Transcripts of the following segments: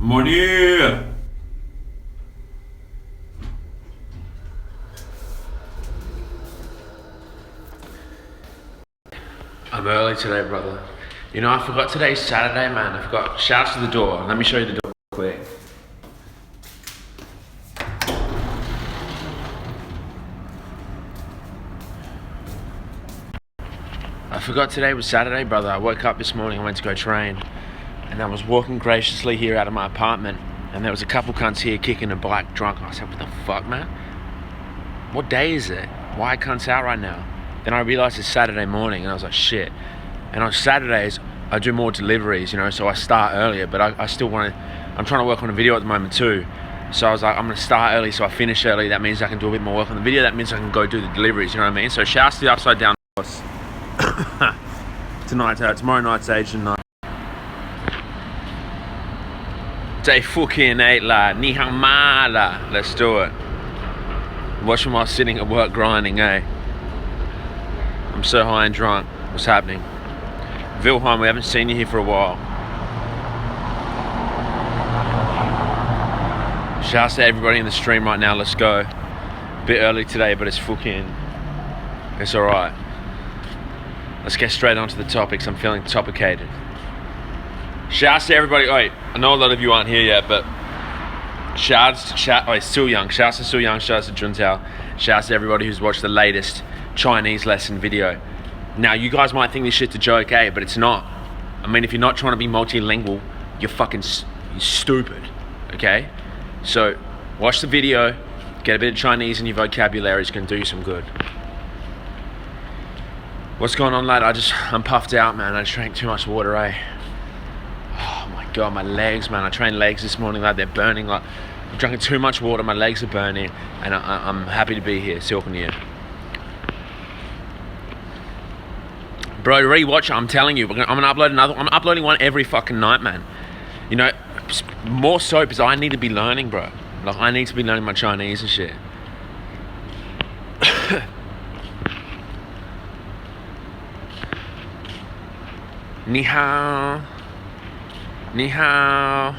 Money! I'm early today, brother. You know, I forgot today's Saturday, man. I forgot. Shouts to the door. Let me show you the door quick. I forgot today was Saturday, brother. I woke up this morning, I went to go train, and I was walking graciously here out of my apartment, and there was a couple cunts here kicking a bike drunk. I was like, what the fuck, man? What day is it? Why are cunts out right now? Then I realized it's Saturday morning, and I was like, shit. And on Saturdays, I do more deliveries, you know, so I start earlier, but I still want to, I'm trying to work on a video at the moment too. So I was like, I'm going to start early, so I finish early. That means I can do a bit more work on the video. That means I can go do the deliveries, you know what I mean? So shouts to the Upside Down Boss. Tomorrow night's Asian night. Day fucking 8 la, ni hao ma la. Let's do it. Watch them while sitting at work grinding, eh? I'm so high and drunk. What's happening? Wilhelm, we haven't seen you here for a while. Shouts to everybody in the stream right now. Let's go. A bit early today, but it's alright. Let's get straight onto the topics. I'm feeling topicated. Shouts to everybody. Wait, I know a lot of you aren't here yet, but shouts to Still Young. Shouts to Still Young. Shouts to Juntao. Shouts to everybody who's watched the latest Chinese lesson video. Now, you guys might think this shit's a joke, eh? But it's not. I mean, if you're not trying to be multilingual, you're stupid, okay? So, watch the video, get a bit of Chinese in your vocabulary. It's going to do you some good. What's going on, lad? I'm puffed out, man. I just drank too much water, eh? Oh my God, my legs, man. I trained legs this morning, lad. They're burning. Like, I'm drinking too much water. My legs are burning, and I'm happy to be here, talking to you. Bro, rewatch it. I'm telling you, I'm gonna upload another. I'm uploading one every fucking night, man. You know, more so because I need to be learning, bro. Like, I need to be learning my Chinese and shit. Ni hao. Ni hao.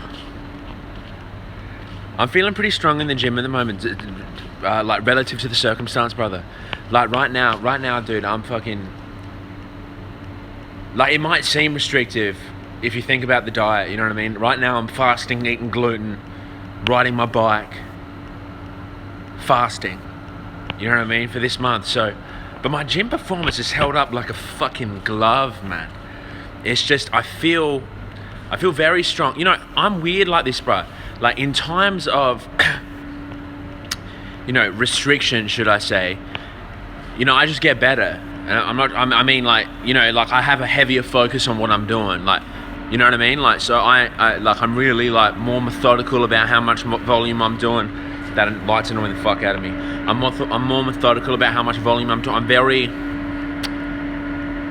I'm feeling pretty strong in the gym at the moment, like relative to the circumstance, brother. Like right now, dude, I'm fucking. Like, it might seem restrictive if you think about the diet, you know what I mean? Right now I'm fasting, eating gluten, riding my bike, fasting, you know what I mean, for this month. So, but my gym performance is held up like a fucking glove, man. It's just, I feel very strong. You know, I'm weird like this, bro. Like, in times of, you know, restriction, should I say, you know, I just get better. I mean, like, you know, like, I have a heavier focus on what I'm doing, like, you know what I mean? Like, so I'm really, like, more methodical about how much volume I'm doing. That light's annoying the fuck out of me. I'm more methodical about how much volume I'm doing.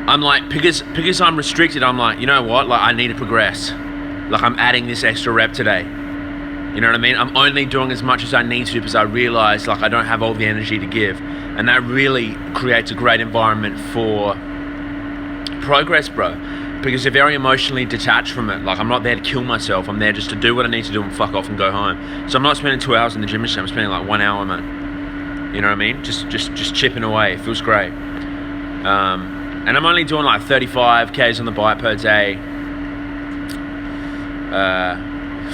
I'm like, because I'm restricted, I'm like, you know what? Like, I need to progress. Like, I'm adding this extra rep today. You know what I mean? I'm only doing as much as I need to because I realize, like, I don't have all the energy to give. And that really creates a great environment for progress, bro. Because you're very emotionally detached from it. Like, I'm not there to kill myself. I'm there just to do what I need to do and fuck off and go home. So I'm not spending 2 hours in the gym and shit. I'm spending like 1 hour, man. You know what I mean? Just chipping away. It feels great. And I'm only doing like 35 Ks on the bike per day.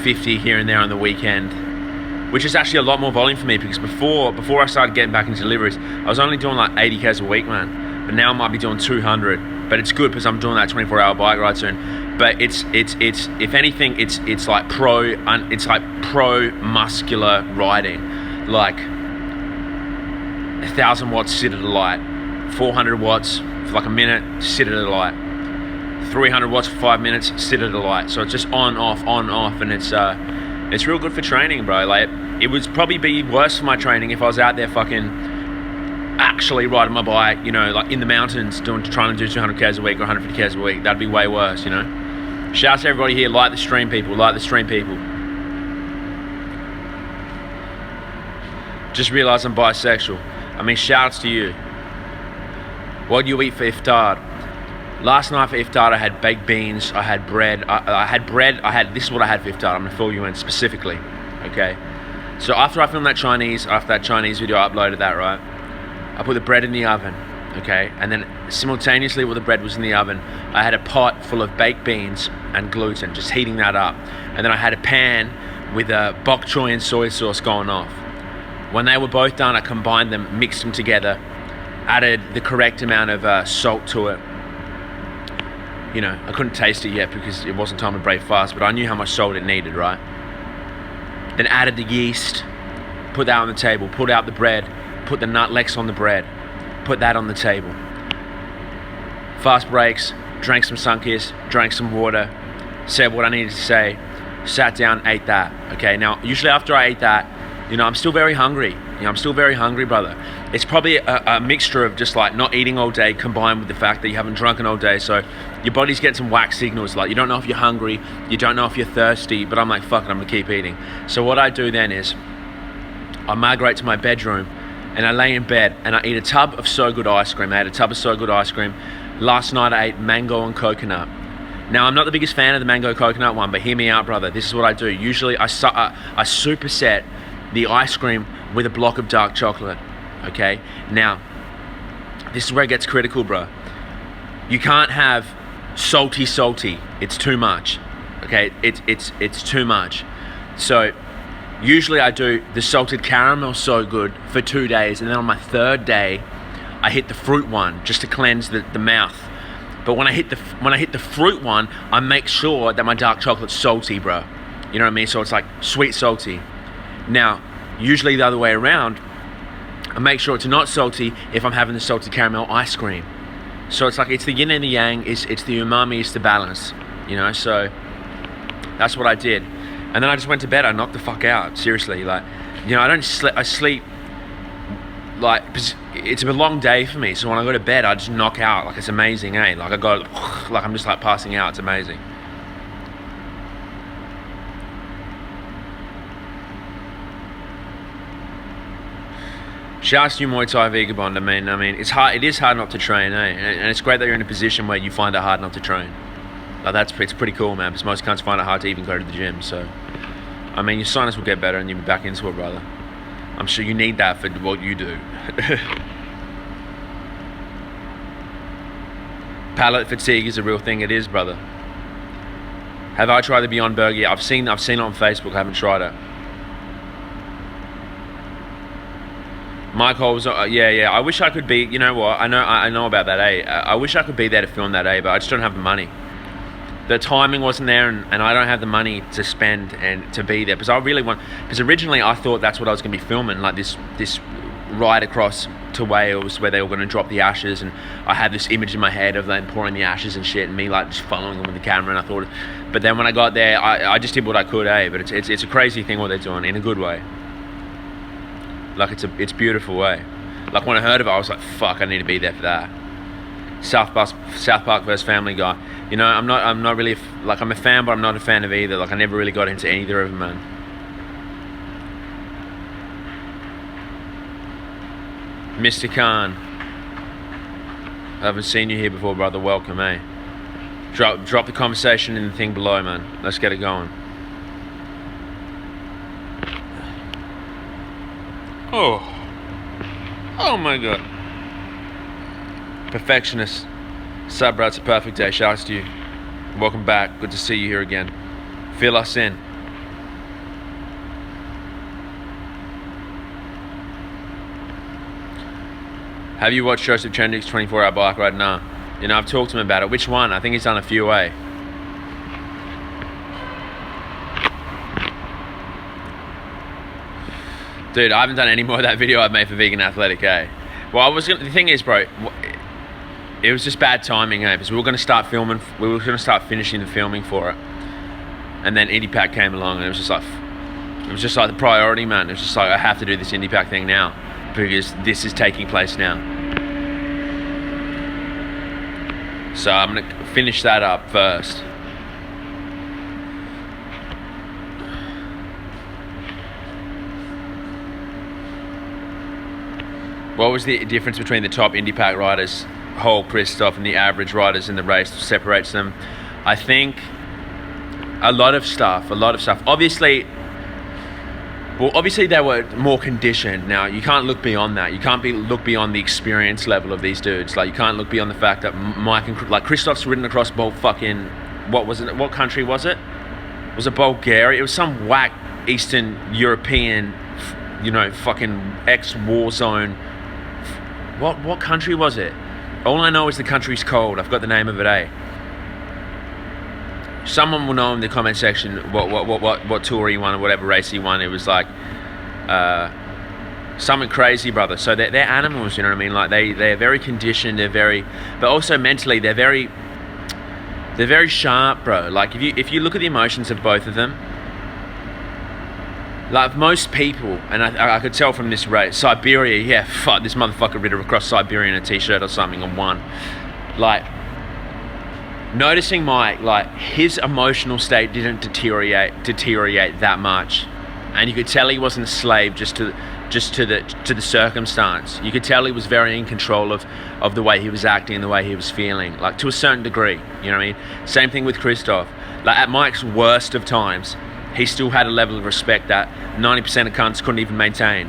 50 here and there on the weekend, which is actually a lot more volume for me, because before I started getting back into deliveries, I was only doing like 80 Ks a week, man. But now I might be doing 200. But it's good because I'm doing that 24-hour bike ride soon. But it's if anything, it's like pro muscular riding, like 1,000 watts sit at a light, 400 watts for like a minute, sit at a light, 300 watts for 5 minutes, sit at a light. So it's just on off, and it's real good for training, bro. Like, it would probably be worse for my training if I was out there fucking actually riding my bike, you know, like in the mountains, trying to do 200 Ks a week or 150 Ks a week. That'd be way worse, you know. Shouts to everybody here. Like the stream, people. Just realised I'm bisexual. I mean, shouts to you. What do you eat for iftar? Last night for iftar, I had baked beans, I had bread, this is what I had for iftar. I'm gonna fill you in specifically, okay? So after I filmed that Chinese video, I uploaded that, right? I put the bread in the oven, okay? And then simultaneously while the bread was in the oven, I had a pot full of baked beans and gluten, just heating that up. And then I had a pan with a bok choy and soy sauce going off. When they were both done, I combined them, mixed them together, added the correct amount of salt to it. You know, I couldn't taste it yet because it wasn't time to break fast, but I knew how much salt it needed, right? Then added the yeast, put that on the table, pulled out the bread, put the nutlex on the bread, put that on the table. Fast breaks, drank some Sunkist, drank some water, said what I needed to say, sat down, ate that, okay? Now, usually after I ate that, you know, I'm still very hungry. I'm still very hungry, brother. It's probably a mixture of just like not eating all day combined with the fact that you haven't drunken all day. So your body's getting some whack signals. Like you don't know if you're hungry, you don't know if you're thirsty, but I'm like, fuck it, I'm gonna keep eating. So what I do then is I migrate to my bedroom and I lay in bed and I eat a tub of So Good ice cream. I had a tub of So Good ice cream. Last night I ate mango and coconut. Now I'm not the biggest fan of the mango coconut one, but hear me out, brother. This is what I do. Usually I superset the ice cream with a block of dark chocolate, okay? Now, this is where it gets critical, bro. You can't have salty. It's too much, okay? It's too much. So, usually I do the salted caramel So Good for 2 days, and then on my third day, I hit the fruit one just to cleanse the mouth. But when I hit the fruit one, I make sure that my dark chocolate's salty, bro. You know what I mean? So it's like sweet salty. Now, usually the other way around, I make sure it's not salty if I'm having the salted caramel ice cream. So it's like, it's the yin and the yang, it's the umami, it's the balance, you know? So that's what I did. And then I just went to bed, I knocked the fuck out, seriously. Like, you know, I sleep, like, it's a long day for me. So when I go to bed, I just knock out, like it's amazing, eh? Like I go, like I'm just like passing out, it's amazing. Shouts to you, Muay Thai Vagabond. I mean, it's hard. It is hard not to train, eh? And it's great that you're in a position where you find it hard not to train. Like it's pretty cool, man. Because most cunts find it hard to even go to the gym. So, I mean, your sinus will get better and you'll be back into it, brother. I'm sure you need that for what you do. Palate fatigue is a real thing. It is, brother. Have I tried the Beyond Burger yet? I've seen it on Facebook. I haven't tried it. Mike Holes, yeah. I wish I could be. You know what? I know about that. I wish I could be there to film that. But I just don't have the money. The timing wasn't there, and I don't have the money to spend and to be there. Because originally I thought that's what I was going to be filming, like this ride across to Wales where they were going to drop the ashes, and I had this image in my head of them pouring the ashes and shit, and me like just following them with the camera. And I thought, but then when I got there, I just did what I could. But it's a crazy thing what they're doing in a good way. Like it's beautiful way. Like when I heard of it, I was like, fuck, I need to be there for that. South Park vs Family Guy. You know, I'm not really I'm a fan, but I'm not a fan of either. Like I never really got into either of them, man. Mr. Khan, I haven't seen you here before, brother. Welcome, eh? Drop the conversation in the thing below, man. Let's get it going. Oh my god. Perfectionist. Sup, bro? It's a perfect day. Shouts to you. Welcome back. Good to see you here again. Fill us in. Have you watched Joseph Chendrick's 24-hour bike ride? Nah. You know, I've talked to him about it. Which one? I think he's done a few, eh? Dude, I haven't done any more of that video I've made for Vegan Athletic, eh? Well, the thing is, bro, it was just bad timing, eh? Because we were going to start filming, we were going to start finishing the filming for it. And then Indie Pack came along and it was just like the priority, man. It was just like, I have to do this Indie Pack thing now because this is taking place now. So I'm going to finish that up first. What was the difference between the top Indie Pack riders whole Christoph and the average riders in the race separates them. I think a lot of stuff. Obviously they were more conditioned. Now, you can't look beyond that. You can't look beyond the experience level of these dudes. Like, you can't look beyond the fact that Christoph's ridden across what country was it? Was it Bulgaria? It was some whack Eastern European, fucking ex-war zone. What country was it? All I know is the country's called. I've got the name of it, eh? Someone will know in the comment section what tour he won or whatever race he won. It was like something crazy, brother. So they're animals, you know what I mean? Like they're very conditioned. But also mentally they're very sharp, bro. Like if you look at the emotions of both of them, like most people, and I could tell from this race, Siberia, yeah, fuck, this motherfucker rid across Siberia in a t-shirt or something and won. Like, noticing Mike, like his emotional state didn't deteriorate that much, and you could tell he wasn't a slave just to the circumstance. You could tell he was very in control of the way he was acting and the way he was feeling, like to a certain degree. You know what I mean? Same thing with Christoph. Like at Mike's worst of times, he still had a level of respect that 90% of cunts couldn't even maintain.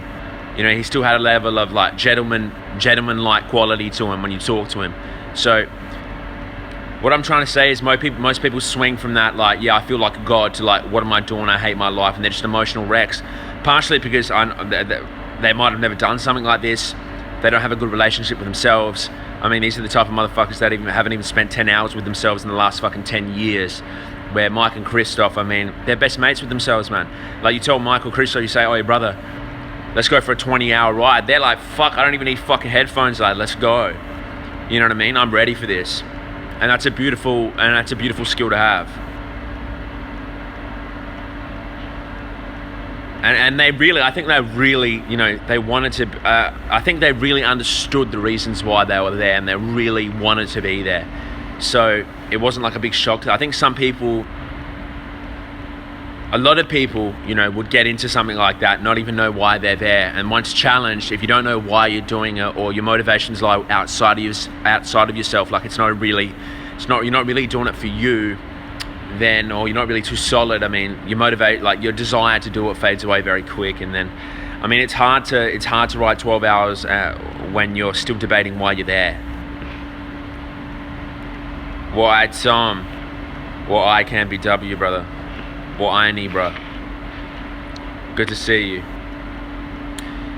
You know, he still had a level of like gentleman-like quality to him when you talk to him. So what I'm trying to say is most people swing from that, like, yeah, I feel like a god, to like, what am I doing? I hate my life, and they're just emotional wrecks. Partially because they might have never done something like this. They don't have a good relationship with themselves. I mean, these are the type of motherfuckers that haven't even spent 10 hours with themselves in the last fucking 10 years. Where Mike and Christoph, I mean, they're best mates with themselves, man. Like, you tell Mike or Christoph, you say, oh, hey, brother, let's go for a 20-hour ride. They're like, fuck, I don't even need fucking headphones. Like, let's go. You know what I mean? I'm ready for this. And that's a beautiful skill to have. And I think they really, they wanted to, I think they really understood the reasons why they were there, and they really wanted to be there. So it wasn't like a big shock. I think a lot of people, would get into something like that, not even know why they're there. And once challenged, if you don't know why you're doing it, or your motivations lie outside of yourself, like you're not really doing it for you, then, or you're not really too solid. I mean, your desire to do it fades away very quick. And then, I mean, it's hard to ride 12 hours when you're still debating why you're there. What Tom, what I can be W, brother. What I need, bro. Good to see you.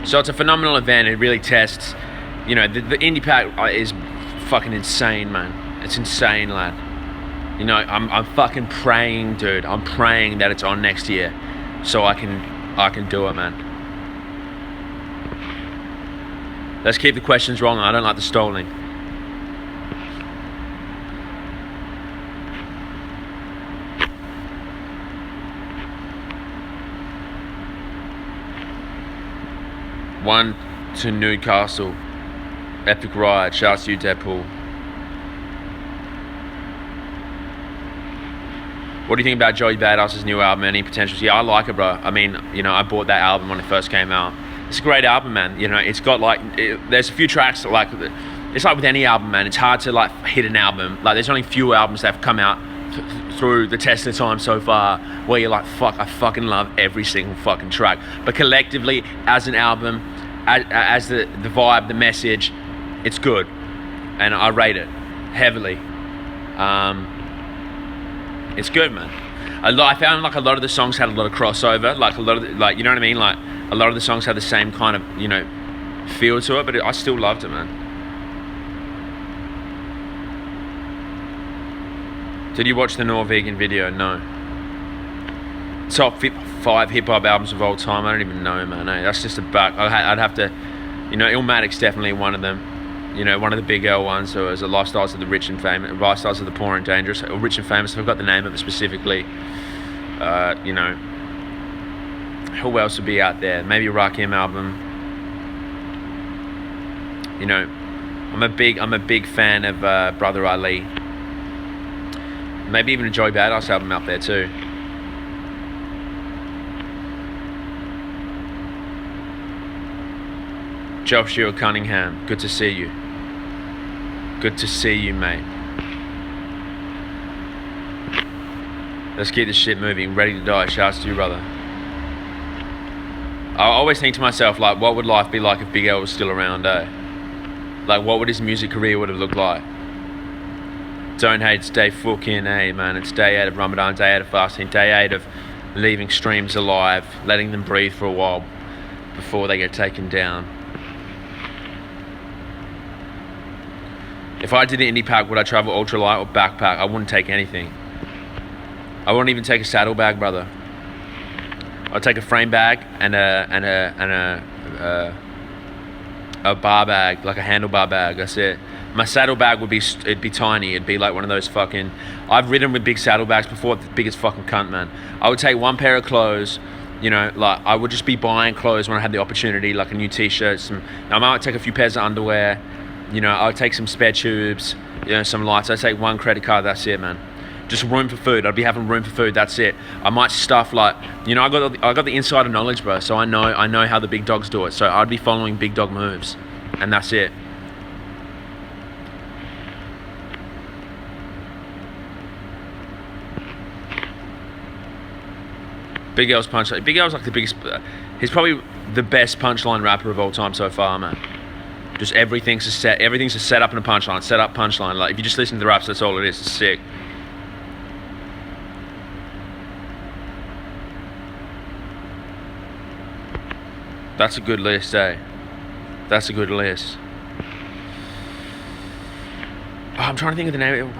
So it's a phenomenal event. It really tests, the Indy Pack is fucking insane, man. It's insane, lad. I'm fucking praying, dude. I'm praying that it's on next year, so I can do it, man. Let's keep the questions rolling. I don't like the stalling. One to Newcastle. Epic ride. Shouts to you, Deadpool. What do you think about Joey Badass's new album? Any potentials? Yeah, I like it, bro. I mean, I bought that album when it first came out. It's a great album, man. It's got there's a few tracks like, it's like with any album, man. It's hard to like hit an album. Like, there's only few albums that have come out through the test of time so far where you're like, fuck, I fucking love every single fucking track. But collectively, as an album, as the vibe, the message, it's good, and I rate it heavily. It's good, man. I found like a lot of the songs had a lot of crossover, like a lot of you know what I mean? Like a lot of the songs had the same kind of, feel to it, but I still loved it, man. Did you watch the Norwegian video? No. Top 5 hip hop albums of all time. I don't even know, man. That's just a buck. I'd have to, Illmatic's definitely one of them. One of the big L ones. So it was the Lifestyles of the Rich and Famous, Lifestyles of the Poor and Dangerous, or Rich and Famous. I forgot the name of it specifically. Who else would be out there? Maybe a Rakim album. I'm a big fan of Brother Ali. Maybe even a Joey Badass album out there too. Joshua Cunningham, good to see you. Good to see you, mate. Let's keep this shit moving. Ready to die. Shouts to you, brother. I always think to myself, like, what would life be like if Big L was still around, eh? Like, what would his music career would have looked like? Don't hate, it's day fucking 8, man. It's day 8 of Ramadan, day 8 of fasting, day 8 of leaving streams alive, letting them breathe for a while before they get taken down. If I did the indie pack, would I travel ultralight or backpack? I wouldn't take anything. I wouldn't even take a saddlebag, brother. I'd take a frame bag and a bar bag, like a handlebar bag. That's it. My saddlebag it'd be tiny. It'd be like one of those fucking. I've ridden with big saddlebags before. The biggest fucking cunt, man. I would take one pair of clothes. You know, like I would just be buying clothes when I had the opportunity, like a new t-shirt. I might take a few pairs of underwear. You know, I would take some spare tubes. You know, some lights. I'd take one credit card. That's it, man. Just room for food. I'd be having room for food. That's it. I might stuff like, you know, I got the insider knowledge, bro. So I know how the big dogs do it. So I'd be following big dog moves, and that's it. Big L's punchline. Big L's like the biggest. He's probably the best punchline rapper of all time so far, man. Just everything's a set up in a punchline. Set up punchline. Like if you just listen to the raps, that's all it is. It's sick. That's a good list, eh? That's a good list. Oh, I'm trying to think of the name.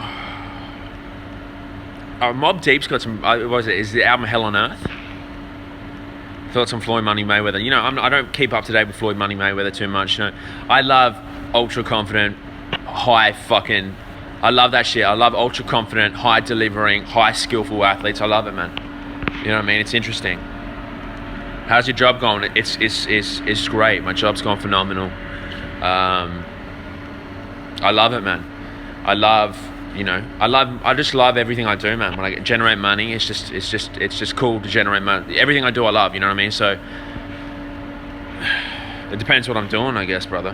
Mobb Deep's got some. What was it? Is the album Hell on Earth? Thoughts on Floyd Money Mayweather? You know, I don't keep up to date with Floyd Money Mayweather too much. You know, I love ultra confident, high fucking. I love that shit. I love ultra confident, high delivering, high skillful athletes. I love it, man. You know what I mean? It's interesting. How's your job going? It's great. My job's gone phenomenal. I love it, man. I just love everything I do, man. When I generate money, it's just cool to generate money. Everything I do, I love. You know what I mean? So it depends what I'm doing, I guess, brother.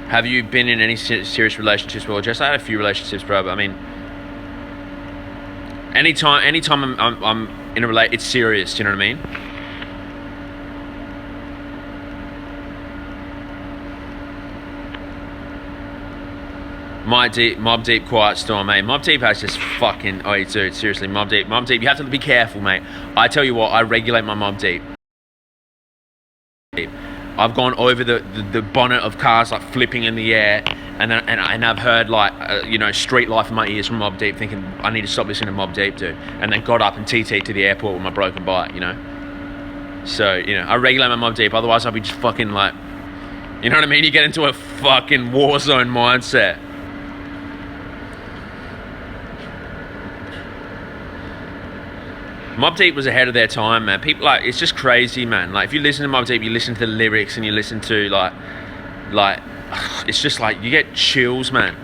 Have you been in any serious relationships? Well, just I had a few relationships, bro. But I mean, anytime I'm in a relate, it's serious. You know what I mean? Mobb Deep, Quiet Storm, mate. Mobb Deep has just fucking. Oh, dude, seriously, Mobb Deep. You have to be careful, mate. I tell you what, I regulate my Mobb Deep. I've gone over the bonnet of cars like flipping in the air, and I've heard like Street Life in my ears from Mobb Deep, thinking I need to stop listening to Mobb Deep, dude. And then got up and TT'd to the airport with my broken bike, you know. So I regulate my Mobb Deep. Otherwise, I'll be just fucking like, you know what I mean? You get into a fucking war zone mindset. Mobb Deep was ahead of their time, man. People like, it's just crazy, man. Like if you listen to Mobb Deep, you listen to the lyrics and you listen to like it's just like you get chills, man.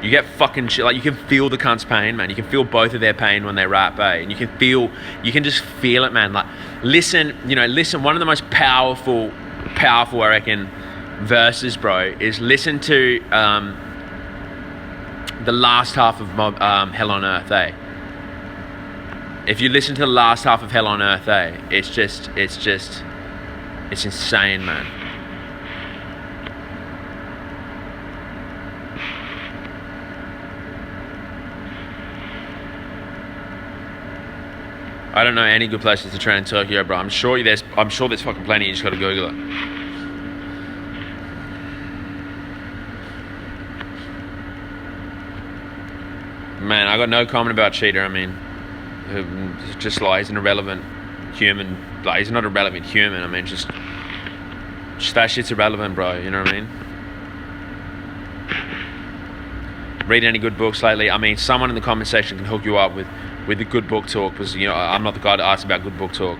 You get fucking chill. Like you can feel the cunt's pain, man. You can feel both of their pain when they rap, and you can just feel it, man. Like listen. One of the most powerful, I reckon, verses, bro, is listen to the last half of Hell on Earth, eh? If you listen to the last half of Hell on Earth, it's insane, man. I don't know any good places to train in Tokyo, bro. I'm sure there's fucking plenty. You just gotta Google it. Man, I got no comment about Cheetah. I mean, just like he's an irrelevant human. Like he's not a relevant human. I mean, just that shit's irrelevant, bro. You know what I mean? Read any good books lately? I mean, someone in the comment section can hook you up with the good book talk, because I'm not the guy to ask about good book talk.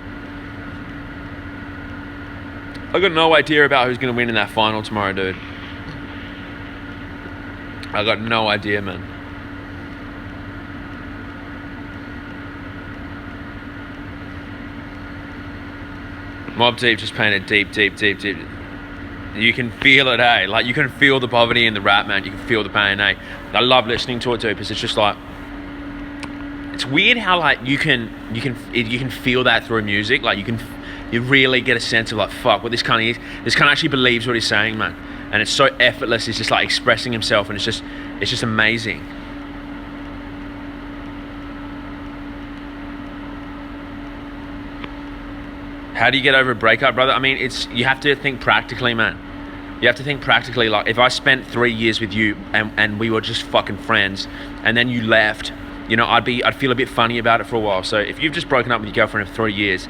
I got no idea about who's gonna win in that final tomorrow, dude. I got no idea, man. Mobb Deep just painted deep. You can feel it, eh? Like, you can feel the poverty in the rap, man. You can feel the pain, eh? I love listening to it too, because it's just like, it's weird how like you can feel that through music. Like you really get a sense of like, fuck, what this cunt is. This cunt actually believes what he's saying, man. And it's so effortless. He's just like expressing himself, and it's just amazing. How do you get over a breakup, brother? I mean, you have to think practically, man. You have to think practically. Like, if I spent 3 years with you and we were just fucking friends, and then you left, you know, I'd feel a bit funny about it for a while. So if you've just broken up with your girlfriend for 3 years,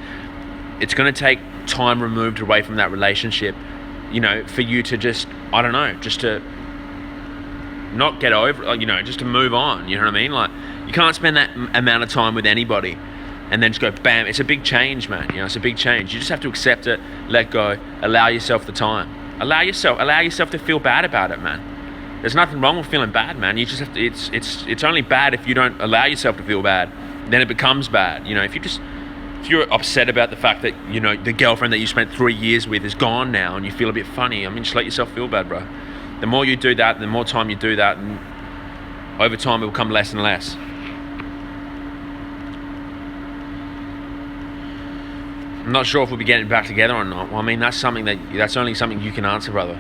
it's gonna take time removed away from that relationship, you know, for you to just, I don't know, just to not get over, you know, just to move on. You know what I mean? Like, you can't spend that amount of time with anybody and then just go bam. It's a big change, man. You know, it's a big change. You just have to accept it, let go, allow yourself the time. Allow yourself to feel bad about it, man. There's nothing wrong with feeling bad, man. You just have to, it's only bad if you don't allow yourself to feel bad. Then it becomes bad. You know, if you're upset about the fact that, you know, the girlfriend that you spent 3 years with is gone now and you feel a bit funny, I mean, just let yourself feel bad, bro. The more you do that, the more time you do that, and over time it will become less and less. I'm not sure if we'll be getting back together or not. Well, I mean, that's only something you can answer, brother.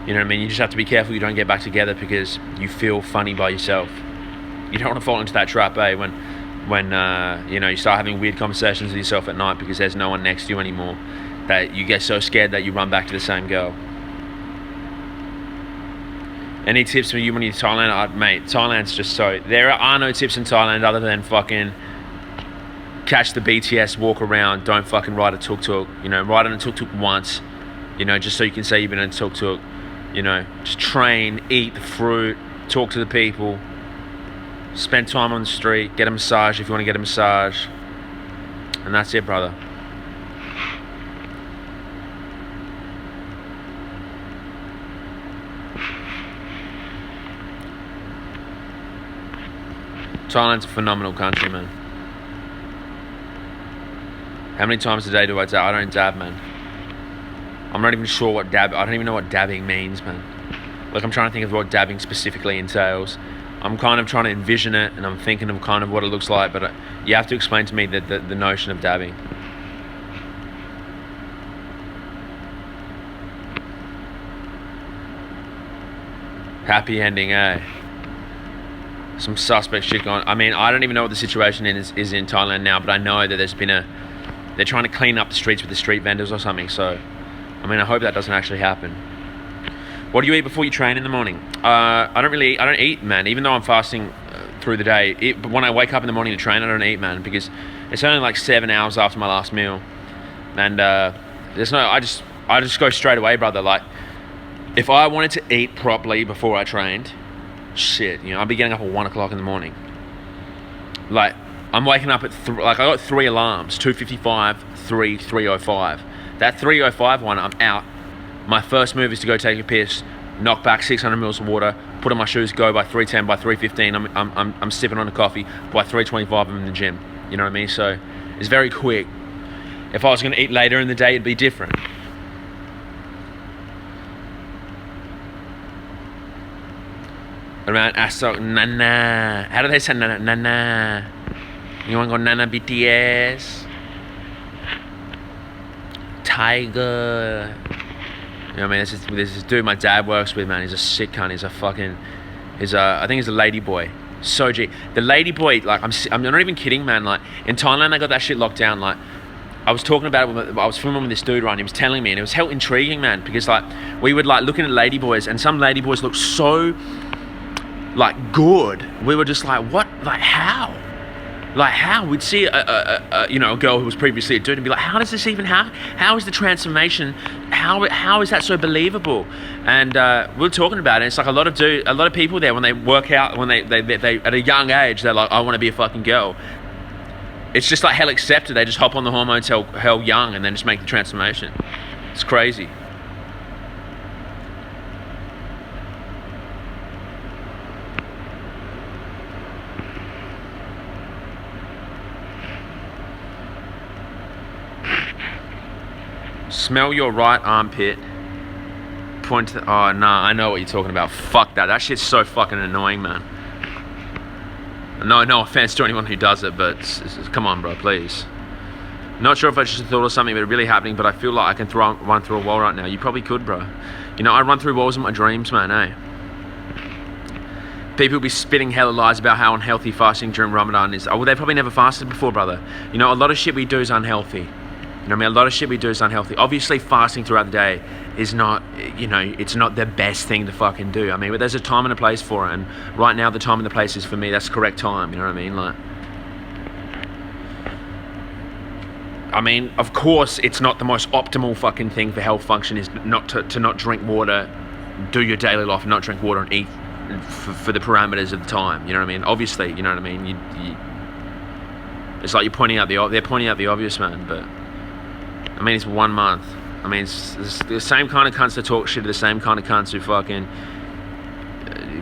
You know what I mean? You just have to be careful you don't get back together because you feel funny by yourself. You don't want to fall into that trap, eh? When you know, you start having weird conversations with yourself at night because there's no one next to you anymore, that you get so scared that you run back to the same girl. Any tips for you when you're in Thailand? Mate, Thailand's just so... There are no tips in Thailand other than fucking catch the BTS, walk around, don't fucking ride a tuk-tuk. You know, ride on a tuk-tuk once, you know, just so you can say you've been on a tuk-tuk. You know, just train, eat the fruit, talk to the people, spend time on the street, get a massage if you want to get a massage. And that's it, brother. Thailand's a phenomenal country, man. How many times a day do I dab? I don't dab, man. I'm not even sure what I don't even know what dabbing means, man. Like, I'm trying to think of what dabbing specifically entails. I'm kind of trying to envision it, and I'm thinking of kind of what it looks like, but you have to explain to me the notion of dabbing. Happy ending, eh? Some suspect shit going. I mean, I don't even know what the situation is in Thailand now, but I know that they're trying to clean up the streets with the street vendors or something. So, I mean, I hope that doesn't actually happen. What do you eat before you train in the morning? I don't eat, man. Even though I'm fasting through the day, but when I wake up in the morning to train, I don't eat, man, because it's only like 7 hours after my last meal, and I just go straight away, brother. Like, if I wanted to eat properly before I trained, shit, you know, I'd be getting up at 1 o'clock in the morning. Like, I'm waking up at I got 3 alarms: 2:55, 3:05. That 3:05 one, I'm out. My first move is to go take a piss, knock back 600 mils of water, put on my shoes, go by 3:10, by 3:15. I'm sipping on a coffee. By 3:25, I'm in the gym. You know what I mean? So it's very quick. If I was going to eat later in the day, it'd be different. Around Asok, Nana. How do they say Nana? Nana. You want to go Nana BTS? Tiger. You know what I mean? This is dude my dad works with, man. He's a sick cunt. I think he's a lady boy. So G. The lady boy, like, I'm not even kidding, man. Like, in Thailand, they got that shit locked down. Like, I was talking about it, I was filming with this dude, right? And he was telling me, and it was hell intriguing, man. Because, like, we would, like, looking at lady boys, and some lady boys look so, like, good. We were just like, what? Like, how? Like, how? We'd see a girl who was previously a dude and be like, how does this even happen? How is the transformation? How is that so believable? And we were talking about it. It's like a lot of people there, when they work out, when they at a young age, they're like, I want to be a fucking girl. It's just like hell accepted. They just hop on the hormones hell young and then just make the transformation. It's crazy. Smell your right armpit point to oh, nah, I know what you're talking about. Fuck that. That shit's so fucking annoying, man. No offense to anyone who does it, but come on, bro, please. Not sure if I just thought of something but really happening, but I feel like I can run through a wall right now. You probably could, bro. You know, I run through walls in my dreams, man, eh? People will be spitting hella lies about how unhealthy fasting during Ramadan is. Oh, well, they probably never fasted before, brother. You know, a lot of shit we do is unhealthy. You know what I mean? A lot of shit we do is unhealthy. Obviously, fasting throughout the day is not, you know, it's not the best thing to fucking do. I mean, but there's a time and a place for it. And right now, the time and the place is, for me, that's the correct time. You know what I mean? Like, I mean, of course, it's not the most optimal fucking thing for health function is not to not drink water, do your daily life and not drink water and eat for the parameters of the time. You know what I mean? Obviously, you know what I mean? It's like you're pointing out they're pointing out the obvious, man. But I mean, it's 1 month. I mean, it's the same kind of cunts that talk shit are the same kind of cunts who fucking,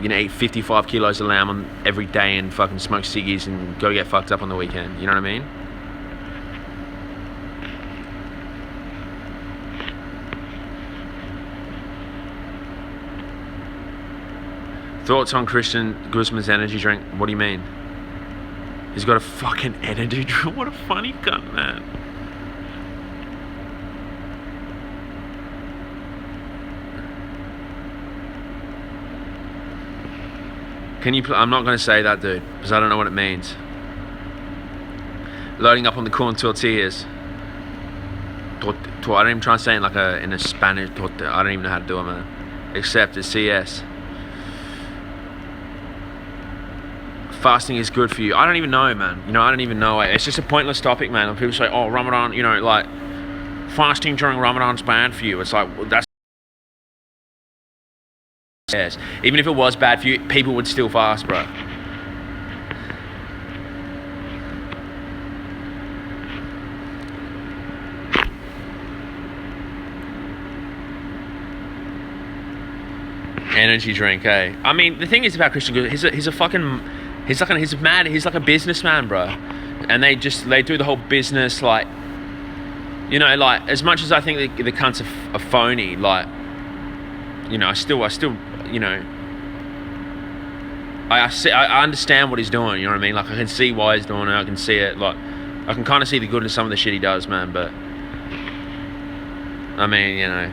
you know, eat 55 kilos of lamb every day and fucking smoke ciggies and go get fucked up on the weekend. You know what I mean? Thoughts on Christian Guzman's energy drink? What do you mean? He's got a fucking energy drink. What a funny cunt, man. Can you? I'm not going to say that, dude, because I don't know what it means. Loading up on the corn tortillas. I don't even try and say it like in a Spanish. I don't even know how to do it, man. Except it's CS. Fasting is good for you. I don't even know, man. You know, I don't even know. It's just a pointless topic, man. And people say, oh, Ramadan, you know, like, fasting during Ramadan's bad for you. It's like, well, that's... Yes. Even if it was bad for you, people would still fast, bro. Energy drink, eh? I mean, the thing is about Christian Good, he's like a businessman, bro. And they do the whole business, like, you know, like, as much as I think the cunts are phony, like, you know, I still, you know, I understand what he's doing, you know what I mean? Like, I can see why he's doing it, I can see it, like, I can kind of see the good in some of the shit he does, man, but, I mean, you know,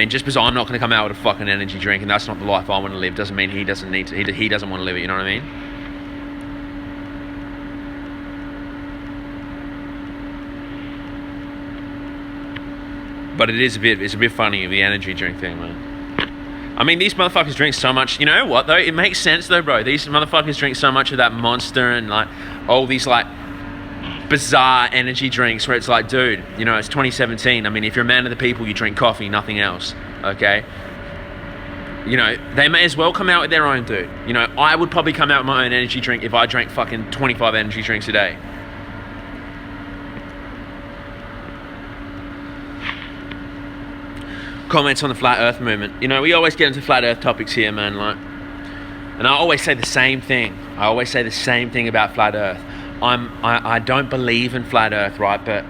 just because I'm not going to come out with a fucking energy drink and that's not the life I want to live doesn't mean he doesn't need to, he doesn't want to live it, you know what I mean? But it's a bit funny, the energy drink thing, man. I mean, these motherfuckers drink so much, you know what though? It makes sense though, bro. These motherfuckers drink so much of that Monster and like all these like bizarre energy drinks where it's like, dude, you know, it's 2017. I mean, if you're a man of the people, you drink coffee, nothing else, okay? You know, they may as well come out with their own, dude. You know, I would probably come out with my own energy drink if I drank fucking 25 energy drinks a day. Comments on the flat earth movement. You know, we always get into flat earth topics here, man, like, and I always say the same thing. I always say the same thing about flat earth. I don't believe in flat earth, right? But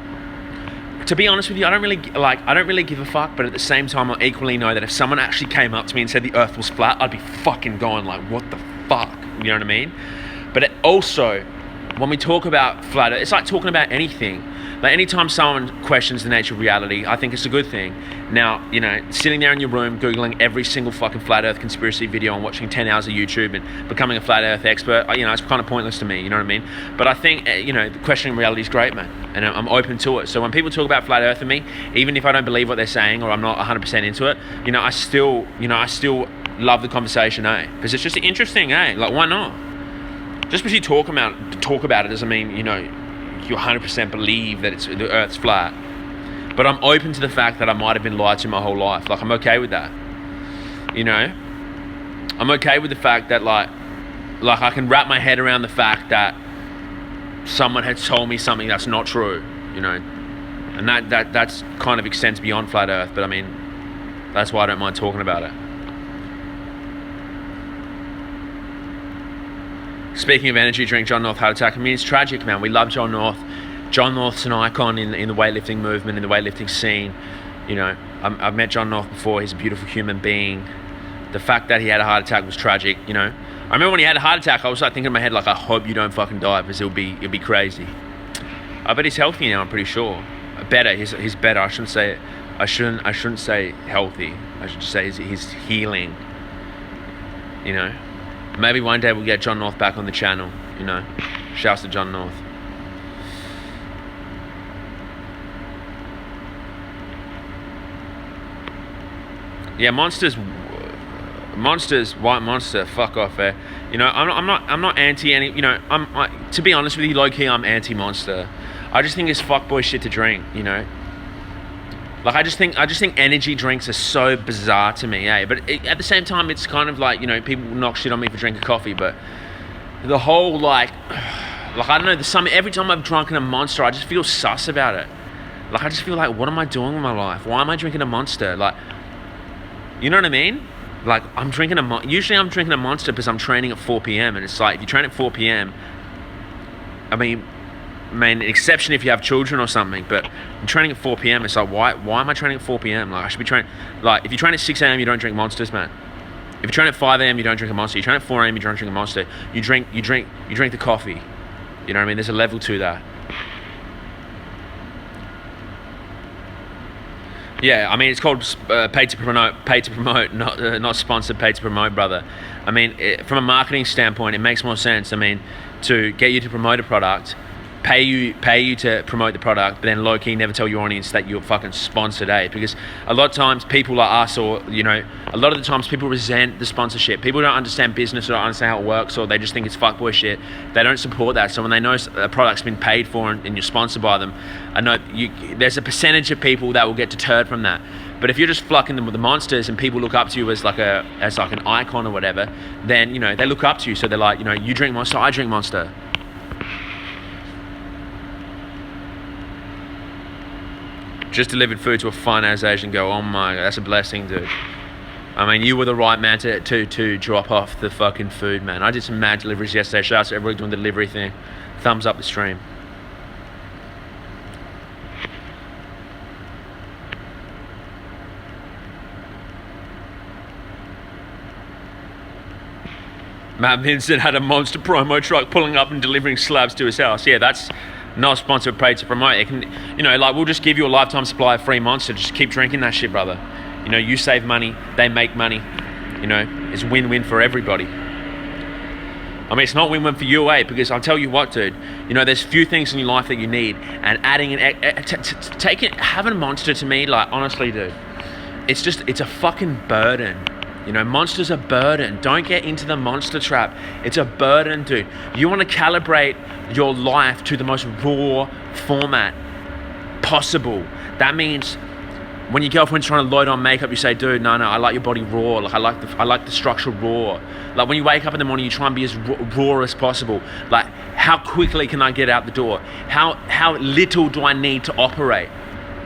to be honest with you, I don't really give a fuck, but at the same time, I equally know that if someone actually came up to me and said the earth was flat, I'd be fucking going like, what the fuck? You know what I mean? But it also, when we talk about flat earth, it's like talking about anything. Like, anytime someone questions the nature of reality, I think it's a good thing. Now, you know, sitting there in your room, Googling every single fucking flat earth conspiracy video and watching 10 hours of YouTube and becoming a flat earth expert, you know, it's kind of pointless to me, you know what I mean? But I think, you know, questioning reality is great, man. And I'm open to it. So when people talk about flat earth with me, even if I don't believe what they're saying or I'm not 100% into it, you know, I still love the conversation, eh? Because it's just interesting, eh? Like, why not? Just because you talk about it doesn't mean, you know, you 100% believe that the earth's flat. But I'm open to the fact that I might have been lied to my whole life. Like, I'm okay with that. You know? I'm okay with the fact that like I can wrap my head around the fact that someone had told me something that's not true, you know? And that's kind of extends beyond flat earth, but I mean, that's why I don't mind talking about it. Speaking of energy drink, John North heart attack. I mean, it's tragic, man. We love John North. John North's an icon in the weightlifting movement, in the weightlifting scene. You know, I've met John North before. He's a beautiful human being. The fact that he had a heart attack was tragic, you know. I remember when he had a heart attack, I was like thinking in my head, like, I hope you don't fucking die, because it'll be crazy. But he's healthy now, I'm pretty sure. Better, he's better. I shouldn't say it. I shouldn't say healthy. I should just say he's healing. You know. Maybe one day we'll get John North back on the channel, you know. Shouts to John North. Yeah, monsters, white monster, fuck off, eh? You know, I'm not anti any. You know, to be honest with you, low key, I'm anti monster. I just think it's fuckboy shit to drink. You know, like I just think energy drinks are so bizarre to me, eh? But at the same time, it's kind of like, you know, people knock shit on me for drinking coffee, but the whole like I don't know, every time I've drunken a monster, I just feel sus about it. Like I just feel like, what am I doing with my life? Why am I drinking a monster? Like, you know what I mean? Like, usually I'm drinking a monster because I'm training at 4 p.m. And it's like, if you train at 4 p.m., I mean, exception if you have children or something, but I'm training at 4 p.m. It's like, why am I training at 4 p.m.? Like, I should be training, like, if you train at 6 a.m., you don't drink monsters, man. If you train at 5 a.m., you don't drink a monster. You train at 4 a.m., you don't drink a monster. You drink the coffee. You know what I mean? There's a level to that. Yeah, I mean, it's called paid to promote, not sponsored, paid to promote, brother. I mean, from a marketing standpoint, it makes more sense. I mean, to get you to promote a product, pay you to promote the product, but then low key never tell your audience that you're fucking sponsored, eh? Because a lot of times people like us, or, you know, a lot of the times people resent the sponsorship. People don't understand business or don't understand how it works, or they just think it's fuckboy shit. They don't support that. So when they know a product's been paid for and you're sponsored by them, I know there's a percentage of people that will get deterred from that. But if you're just flocking them with the monsters and people look up to you as like an icon or whatever, then, you know, they look up to you. So they're like, you know, you drink Monster, I drink Monster. Just delivered food to a fine ass Asian girl. Oh my God, that's a blessing, dude. I mean, you were the right man to drop off the fucking food, man. I did some mad deliveries yesterday. Shout out to everybody doing the delivery thing. Thumbs up the stream. Matt Vincent had a monster promo truck pulling up and delivering slabs to his house. Yeah, that's not sponsored, paid to promote. It can, you know, like, we'll just give you a lifetime supply of free Monster. Just keep drinking that shit, brother. You know, you save money, they make money. You know, it's win-win for everybody. I mean, it's not win-win for you, eh? Because I'll tell you what, dude. You know, there's few things in your life that you need, and adding having a Monster, to me, like, honestly, dude, it's a fucking burden. You know, Monster's a burden. Don't get into the monster trap. It's a burden, dude. You want to calibrate your life to the most raw format possible. That means when your girlfriend's trying to load on makeup, you say, dude, no, I like your body raw. Like, I like the structure raw. Like, when you wake up in the morning, you try and be as raw as possible. Like, how quickly can I get out the door? How little do I need to operate?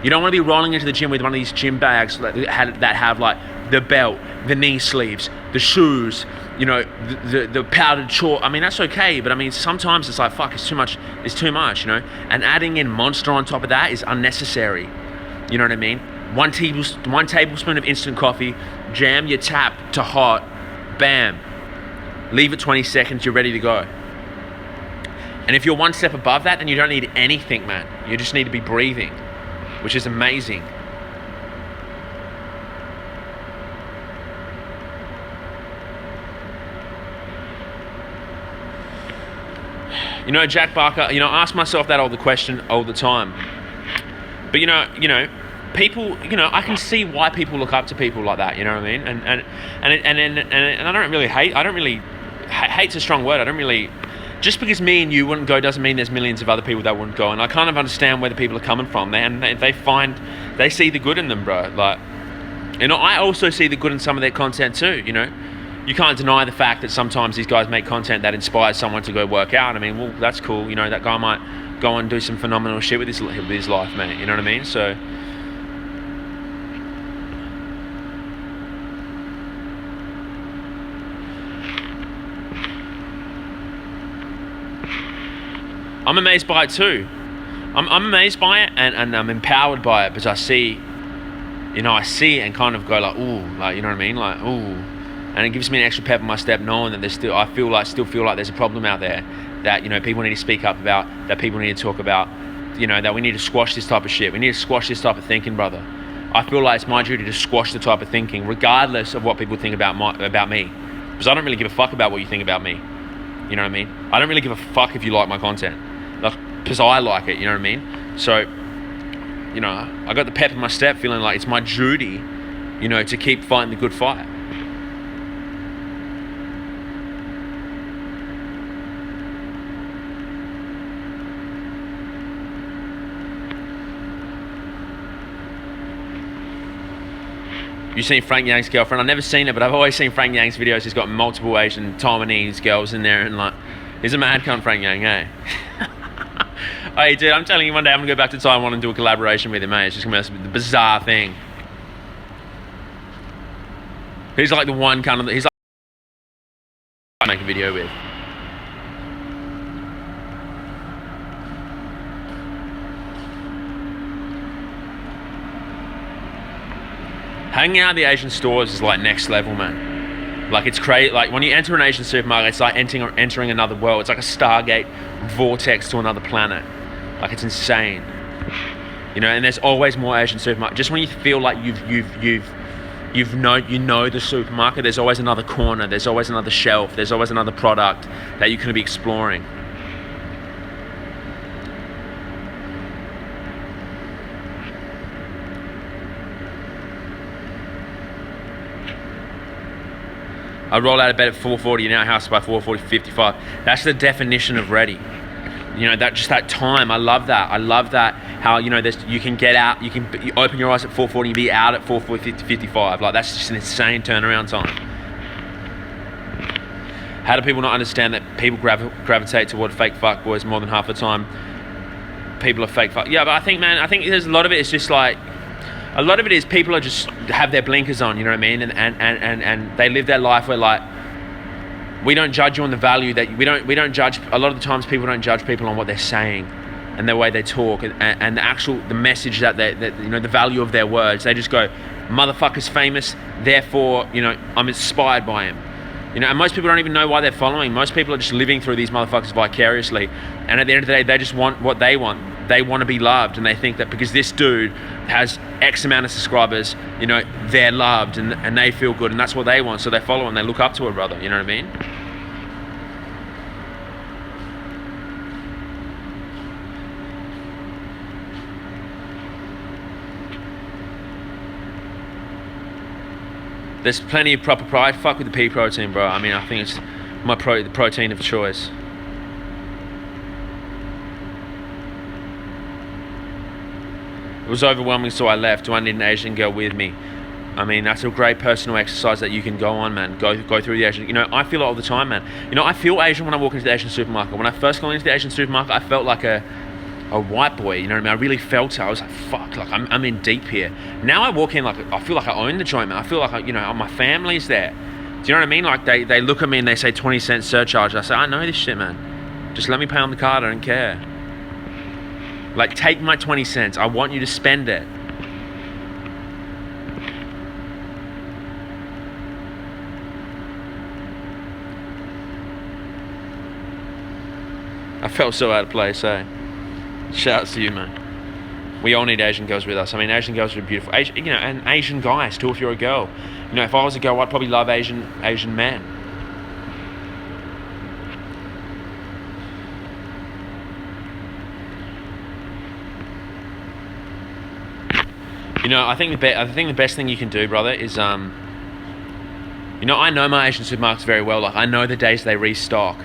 You don't want to be rolling into the gym with one of these gym bags that have like the belt, the knee sleeves, the shoes, you know, the powdered chalk. I mean, that's okay, but I mean, sometimes it's like, fuck, it's too much, you know? And adding in Monster on top of that is unnecessary. You know what I mean? One tablespoon of instant coffee, jam your tap to hot, bam. Leave it 20 seconds, you're ready to go. And if you're one step above that, then you don't need anything, man. You just need to be breathing, which is amazing. You know, Jack Barker, you know, I ask myself that all the time. But you know, people, you know, I can see why people look up to people like that, you know what I mean? And I don't really hate. Hate's a strong word. I don't really. Just because me and you wouldn't go doesn't mean there's millions of other people that wouldn't go. And I kind of understand where the people are coming from. They see the good in them, bro. Like, you know, I also see the good in some of their content too, you know. You can't deny the fact that sometimes these guys make content that inspires someone to go work out. I mean, well, that's cool. You know, that guy might go and do some phenomenal shit with his life, man. You know what I mean? So, I'm amazed by it too. I'm amazed by it, and I'm empowered by it, because I see you know, I see it and kind of go like, ooh, like, you know what I mean? Like, ooh. And it gives me an extra pep in my step knowing that there's still, still feel like there's a problem out there that, you know, people need to speak up about, that people need to talk about, you know, that we need to squash this type of shit. We need to squash this type of thinking, brother. I feel like it's my duty to squash the type of thinking, regardless of what people think about me. Because I don't really give a fuck about what you think about me. You know what I mean? I don't really give a fuck if you like my content. Like, because I like it, you know what I mean? So, you know, I got the pep in my step feeling like it's my duty, you know, to keep fighting the good fight. You seen Frank Yang's girlfriend? I've never seen it, but I've always seen Frank Yang's videos. He's got multiple Asian Taiwanese girls in there, and like, he's a mad cunt, Frank Yang, eh? Hey, dude, I'm telling you, one day I'm gonna go back to Taiwan and do a collaboration with him, eh? It's just gonna be the bizarre thing. He's like the one kind of, he's like I make a video with. Hanging out at the Asian stores is like next level, man. Like, it's crazy. Like, when you enter an Asian supermarket, it's like entering another world. It's like a Stargate vortex to another planet. Like, it's insane. You know, and there's always more Asian supermarkets. Just when you feel like you know the supermarket, there's always another corner, there's always another shelf, there's always another product that you could be exploring. I roll out of bed at 4:40 in our house by 4:55. That's the definition of ready. You know, that time, I love that. I love that, how, you know, you can get out, you open your eyes at 4:40 and be out at 4:55. Like, that's just an insane turnaround time. How do people not understand that people gravitate toward fake fuckboys more than half the time? People are fake fuck. Yeah, but I think there's a lot of it is just like, a lot of it is people are just have their blinkers on, you know what I mean? And they live their life where, like, we don't judge you on the value that we don't judge. A lot of the times people don't judge people on what they're saying and the way they talk and the message that you know, the value of their words. They just go, motherfucker's famous, therefore, you know, I'm inspired by him. You know, and most people don't even know why they're following. Most people are just living through these motherfuckers vicariously. And at the end of the day, they just want what they want. They want to be loved, and they think that because this dude has X amount of subscribers, you know, they're loved and they feel good, and that's what they want. So they follow and they look up to it, brother. You know what I mean? There's plenty of proper pride. Fuck with the pea protein, bro. I mean, I think it's the protein of choice. It was overwhelming, so I left. Do I need an Asian girl with me? I mean, that's a great personal exercise that you can go on, man. Go through the Asian. You know, I feel it all the time, man. You know, I feel Asian when I walk into the Asian supermarket. When I first got into the Asian supermarket, I felt like a white boy. You know what I mean? I really felt it. I was like, fuck, like I'm in deep here. Now I walk in like I feel like I own the joint, man. I feel like you know, my family's there. Do you know what I mean? Like they look at me and they say 20-cent surcharge. I say, I know this shit, man. Just let me pay on the card. I don't care. Like, take my 20 cents. I want you to spend it. I felt so out of place, eh? Shouts to you, man. We all need Asian girls with us. I mean, Asian girls are beautiful. You know, and Asian guys too, if you're a girl. You know, if I was a girl, I'd probably love Asian men. You know, I think the best thing you can do, brother, is you know, I know my Asian supermarkets very well. Like, I know the days they restock.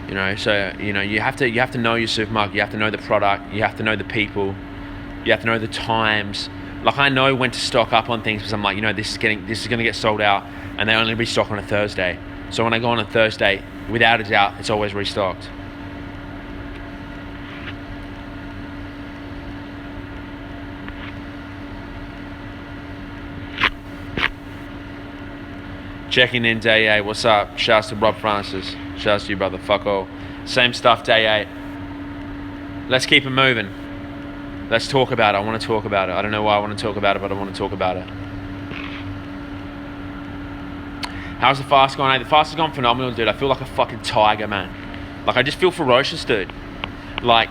You know, so you know, you have to know your supermarket. You have to know the product. You have to know the people. You have to know the times. Like, I know when to stock up on things because I'm like, you know, this is going to get sold out, and they only restock on a Thursday. So when I go on a Thursday, without a doubt, it's always restocked. Checking in, day 8. What's up? Shouts to Rob Francis. Shouts to you, brother. Fuck all. Same stuff, day 8. Let's keep it moving. Let's talk about it. I want to talk about it. I don't know why I want to talk about it, but I want to talk about it. How's the fast going? The fast has gone phenomenal, dude. I feel like a fucking tiger, man. Like, I just feel ferocious, dude. Like,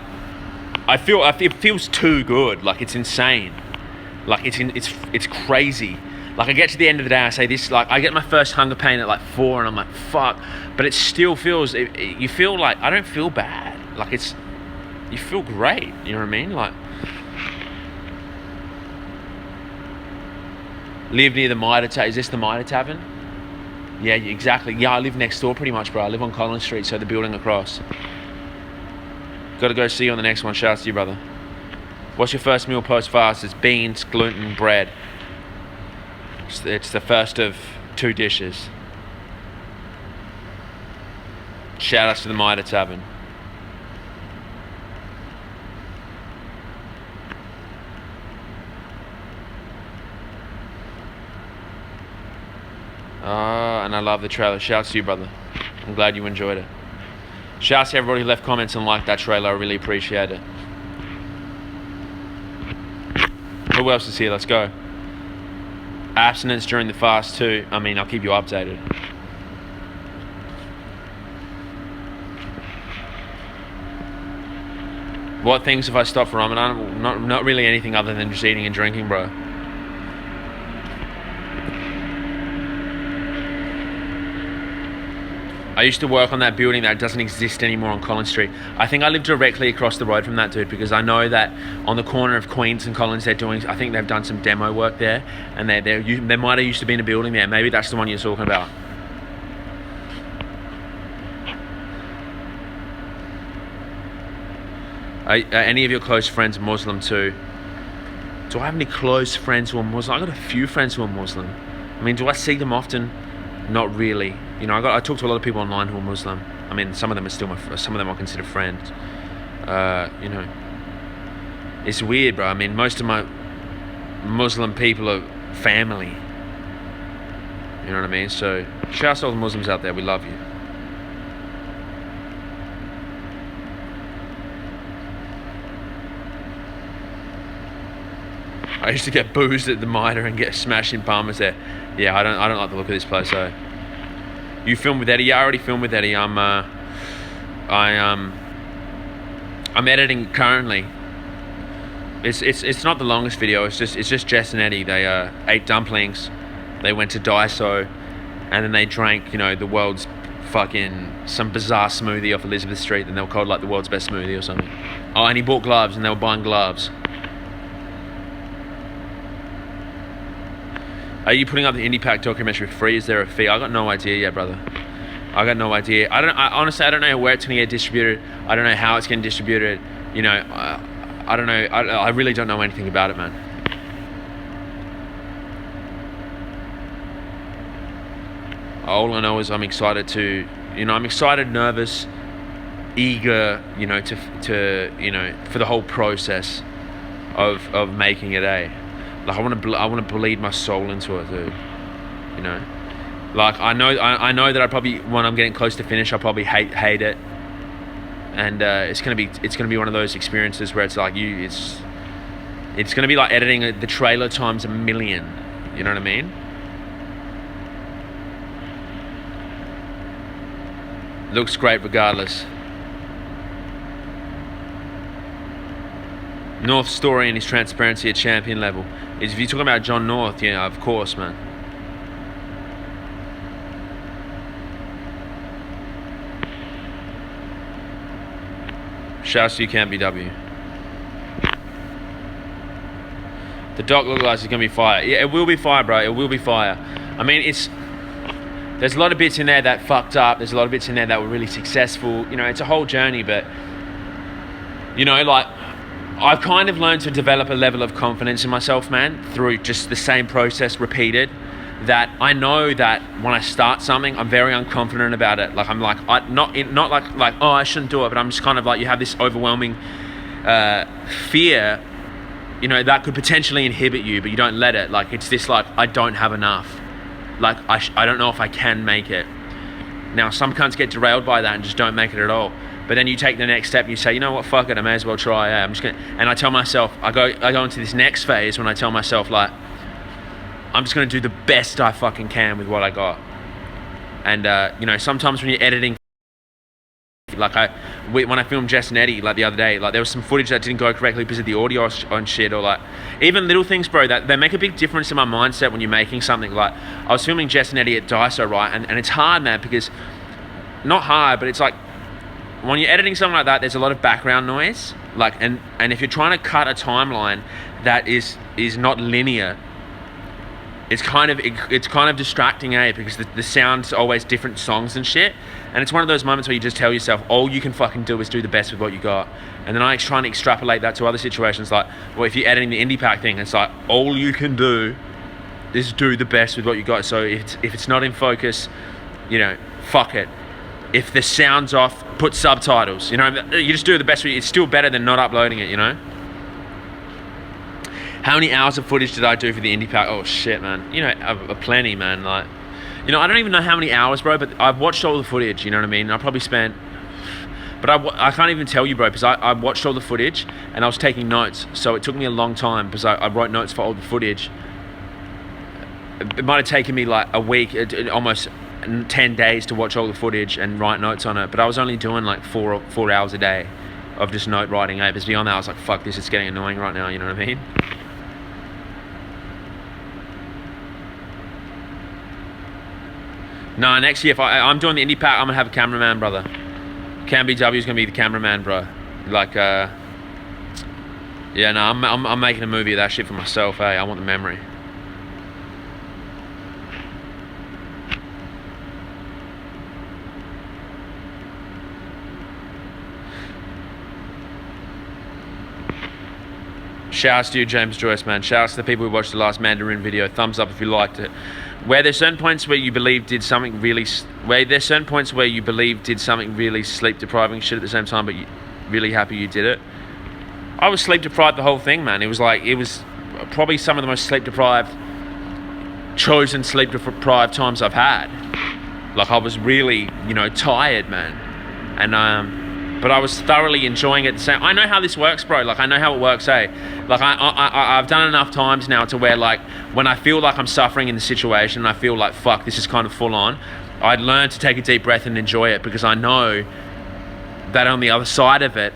it feels too good. Like, it's insane. Like, it's crazy. Like, I get to the end of the day, I say this, like, I get my first hunger pain at like 4, and I'm like, fuck. But it still feels, you feel like, I don't feel bad. Like, you feel great. You know what I mean? Like, live near the Mitre Tavern. Is this the Mitre Tavern? Yeah, exactly. Yeah, I live next door pretty much, bro. I live on Collins Street, so the building across. Got to go see you on the next one. Shout out to you, brother. What's your first meal post-fast? It's beans, gluten, bread. It's the first of 2 dishes. Shout outs to the Mitre Tavern. And I love the trailer. Shouts to you, brother. I'm glad you enjoyed it. Shouts to everybody who left comments and liked that trailer. I really appreciate it. Who else is here? Let's go. Abstinence during the fast too. I mean, I'll keep you updated. What things have I stopped for Ramadan? Not really anything other than just eating and drinking, bro. I used to work on that building that doesn't exist anymore on Collins Street. I think I live directly across the road from that, dude, because I know that on the corner of Queens and Collins, I think they've done some demo work there, and there might have used to be in a building there. Maybe that's the one you're talking about. Are any of your close friends Muslim too? Do I have any close friends who are Muslim? I got a few friends who are Muslim. I mean, do I see them often? Not really. You know, I talk to a lot of people online who are Muslim. I mean, some of them are still some of them I consider friends. You know, it's weird, bro. I mean, most of my Muslim people are family. You know what I mean? So, shout out to all the Muslims out there. We love you. I used to get boozed at the Mitre and get smashed in Palmer's there. Yeah, I don't like the look of this place. So, you filmed with Eddie? Yeah, I already filmed with Eddie. I'm editing currently. It's not the longest video. It's just Jess and Eddie. They ate dumplings. They went to Daiso, and then they drank, you know, the world's some bizarre smoothie off Elizabeth Street, and they were called like the world's best smoothie or something. Oh, and he bought gloves, and they were buying gloves. Are you putting up the Indie Pack documentary for free? Is there a fee? I got no idea yet, brother. I got no idea. Honestly, I don't know where it's going to get distributed. I don't know how it's getting distributed. You know, I don't know. I really don't know anything about it, man. All I know is I'm excited to, you know, I'm excited, nervous, eager, you know, to you know, for the whole process of making it, Like, I want to bleed my soul into it, dude. You know, like I know that when I'm getting close to finish, I'll probably hate it, and it's gonna be one of those experiences where it's like it's gonna be like editing the trailer times 1,000,000. You know what I mean? Looks great regardless. North's story and his transparency at champion level. If you're talking about John North, yeah, of course, man. Shouts to you, Camp BW. The doc looks like it's gonna be fire. Yeah, it will be fire, bro. It will be fire. I mean, there's a lot of bits in there that fucked up. There's a lot of bits in there that were really successful. You know, it's a whole journey, but you know, like, I've kind of learned to develop a level of confidence in myself, man, through just the same process repeated, that I know that when I start something, I'm very unconfident about it. Like, I'm like, not like, oh, I shouldn't do it, but I'm just kind of like, you have this overwhelming fear, you know, that could potentially inhibit you, but you don't let it. Like, it's this, like, I don't have enough. Like, I don't know if I can make it. Now, some cunts get derailed by that and just don't make it at all. but then you take the next step and you say, you know what, fuck it, I may as well try. I'm just gonna, and I tell myself, I go into this next phase when I tell myself, like, I'm just gonna do the best I fucking can with what I got. And you know, sometimes when you're editing, like when I filmed Jess and Eddie like the other day, like there was some footage that didn't go correctly because of the audio on shit, or like even little things, bro, that they make a big difference in my mindset when you're making something. Like I was filming Jess and Eddie at Daiso, right, and it's hard, man, because not hard, but it's like when you're editing something like that, there's a lot of background noise, like, and if you're trying to cut a timeline that is not linear, it's kind of distracting, because the sound's always different songs and shit. And it's one of those moments where you just tell yourself, all you can fucking do is do the best with what you got. And then I try and extrapolate that to other situations, like, well, if you're editing the Indie Pack thing, it's like, all you can do is do the best with what you got. So if it's not in focus, you know, fuck it. If the sound's off, put subtitles, you know, you just do the best. It's still better than not uploading it, you know? How many hours of footage did I do for the Indie Pack? Oh shit, man. You know, plenty, man. Like, you know, I don't even know how many hours, bro, but I've watched all the footage, you know what I mean? I probably spent, but I can't even tell you, bro, because I watched all the footage and I was taking notes. So it took me a long time because I wrote notes for all the footage. It might have taken me like a week, almost 10 days to watch all the footage and write notes on it. But I was only doing like 4 hours a day of just note writing. Because beyond that, I was like, fuck this, it's getting annoying right now, you know what I mean? No, next year, if I'm doing the Indie Pack, I'm going to have a cameraman, brother. Cam BW is going to be the cameraman, bro. Like, yeah, no, I'm making a movie of that shit for myself, hey. I want the memory. Shouts to you, James Joyce, man. Shouts to the people who watched the last Mandarin video. Thumbs up if you liked it. Were there certain points where you believe did something really sleep depriving shit at the same time, but you really happy you did it? I was sleep deprived the whole thing, man. It was probably some of the most chosen sleep deprived times I've had. Like I was really, you know, tired, man. And but I was thoroughly enjoying it. I know how this works, bro. Like I know how it works, eh? Like I've done enough times now to where, like, when I feel like I'm suffering in the situation and I feel like, fuck, this is kind of full on, I'd learn to take a deep breath and enjoy it, because I know that on the other side of it,